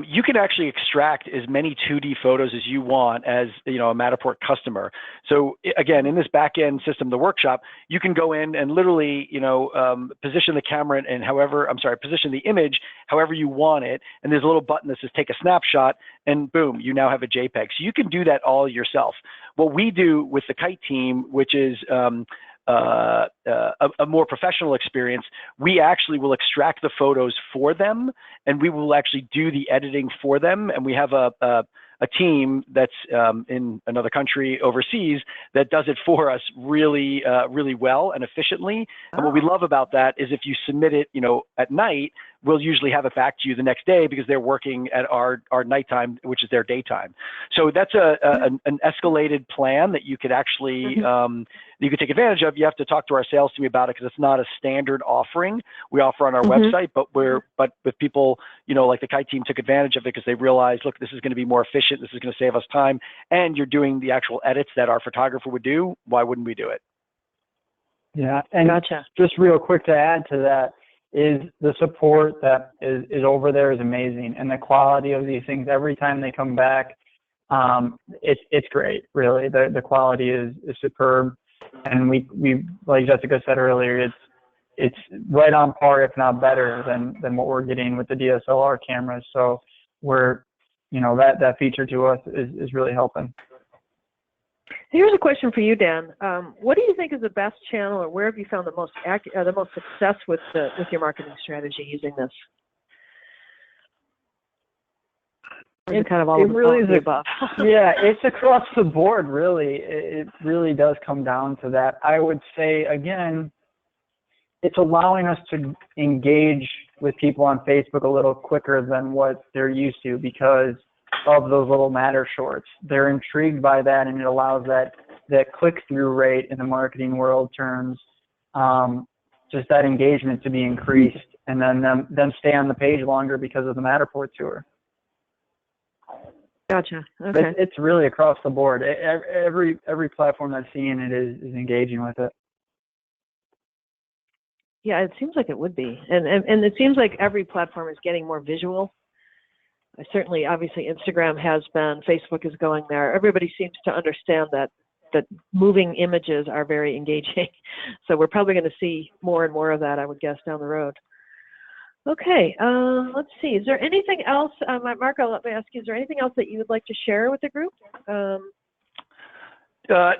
you can actually extract as many 2D photos as you want as a Matterport customer. So again, in this back-end system, the workshop, you can go in and literally position the camera and position the image however you want it. And there's a little button that says take a snapshot, and boom, you now have a JPEG. So you can do that all yourself. What we do with the Kite team, which is a more professional experience, we actually will extract the photos for them, and we will actually do the editing for them. And we have a team that's in another country overseas that does it for us really well and efficiently. And what we love about that is if you submit it, at night, we'll usually have it back to you the next day because they're working at our nighttime, which is their daytime. So that's an escalated plan that you could actually you could take advantage of. You have to talk to our sales team about it because it's not a standard offering we offer on our website, but with people, like the Kite team took advantage of it because they realized, look, this is going to be more efficient. This is going to save us time. And you're doing the actual edits that our photographer would do. Why wouldn't we do it? Yeah. And gotcha. Just real quick to add to that is the support that is over there is amazing. And the quality of these things, every time they come back, it's great, really. The quality is superb. And we like Jessica said earlier, it's right on par, if not better than what we're getting with the DSLR cameras. So we're, that feature to us is really helping. Here's a question for you, Dan. What do you think is the best channel, or where have you found the most success with your marketing strategy using this? It's kind of all of the above. Yeah, it's across the board, really. It really does come down to that. I would say, again, it's allowing us to engage with people on Facebook a little quicker than what they're used to because of those little Matter shorts. They're intrigued by that, and it allows that click-through rate in the marketing world terms, just that engagement to be increased, and then them stay on the page longer because of the Matterport tour. Gotcha. Okay. It's really across the board. Every platform that's seeing it is engaging with it. Yeah, it seems like it would be, and it seems like every platform is getting more visual. Certainly, obviously, Instagram has been. Facebook is going there. Everybody seems to understand that moving images are very engaging. So we're probably going to see more and more of that, I would guess, down the road. Okay, let's see. Is there anything else, Marco, let me ask you, is there anything else that you would like to share with the group?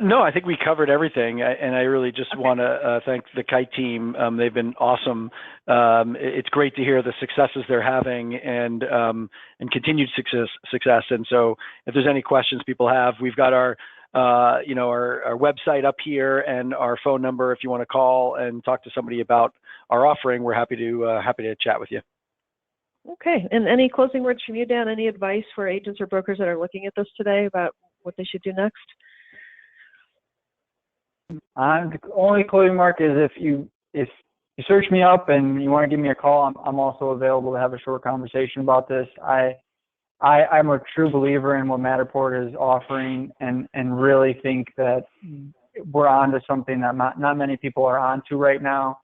No, I think we covered everything, and I really just want to thank the Kite team. They've been awesome. It's great to hear the successes they're having and continued success. And so, if there's any questions people have, we've got our website up here and our phone number. If you want to call and talk to somebody about our offering, we're happy to chat with you. Okay. And any closing words from you, Dan? Any advice for agents or brokers that are looking at this today about what they should do next? The only closing mark is if you search me up and you want to give me a call, I'm also available to have a short conversation about this. I'm a true believer in what Matterport is offering, and really think that we're onto something that not many people are onto right now.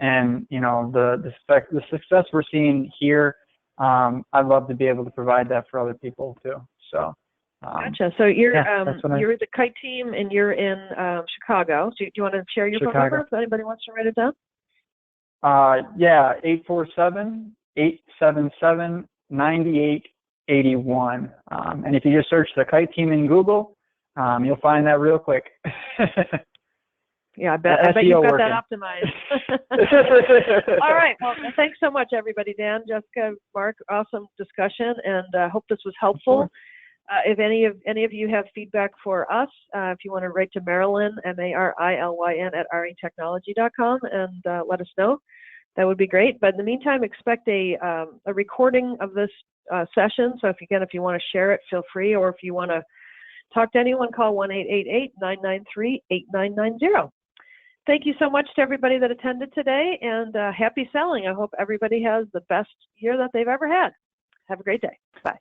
And the success we're seeing here, I'd love to be able to provide that for other people too. So. Gotcha. So you're you're the Kite team, and you're in Chicago. So do you want to share your phone number if anybody wants to write it down? 847-877-9881. And if you just search the Kite team in Google, you'll find that real quick. Yeah, I bet you've got that optimized. All right. Well, thanks so much, everybody. Dan, Jessica, Mark, awesome discussion, and I hope this was helpful. If any of you have feedback for us, if you want to write to Marilyn, MARILYN @retechnology.com, and let us know, that would be great. But in the meantime, expect a recording of this session. So if you want to share it, feel free. Or if you want to talk to anyone, call 1-888-993-8990. Thank you so much to everybody that attended today, and happy selling. I hope everybody has the best year that they've ever had. Have a great day. Bye.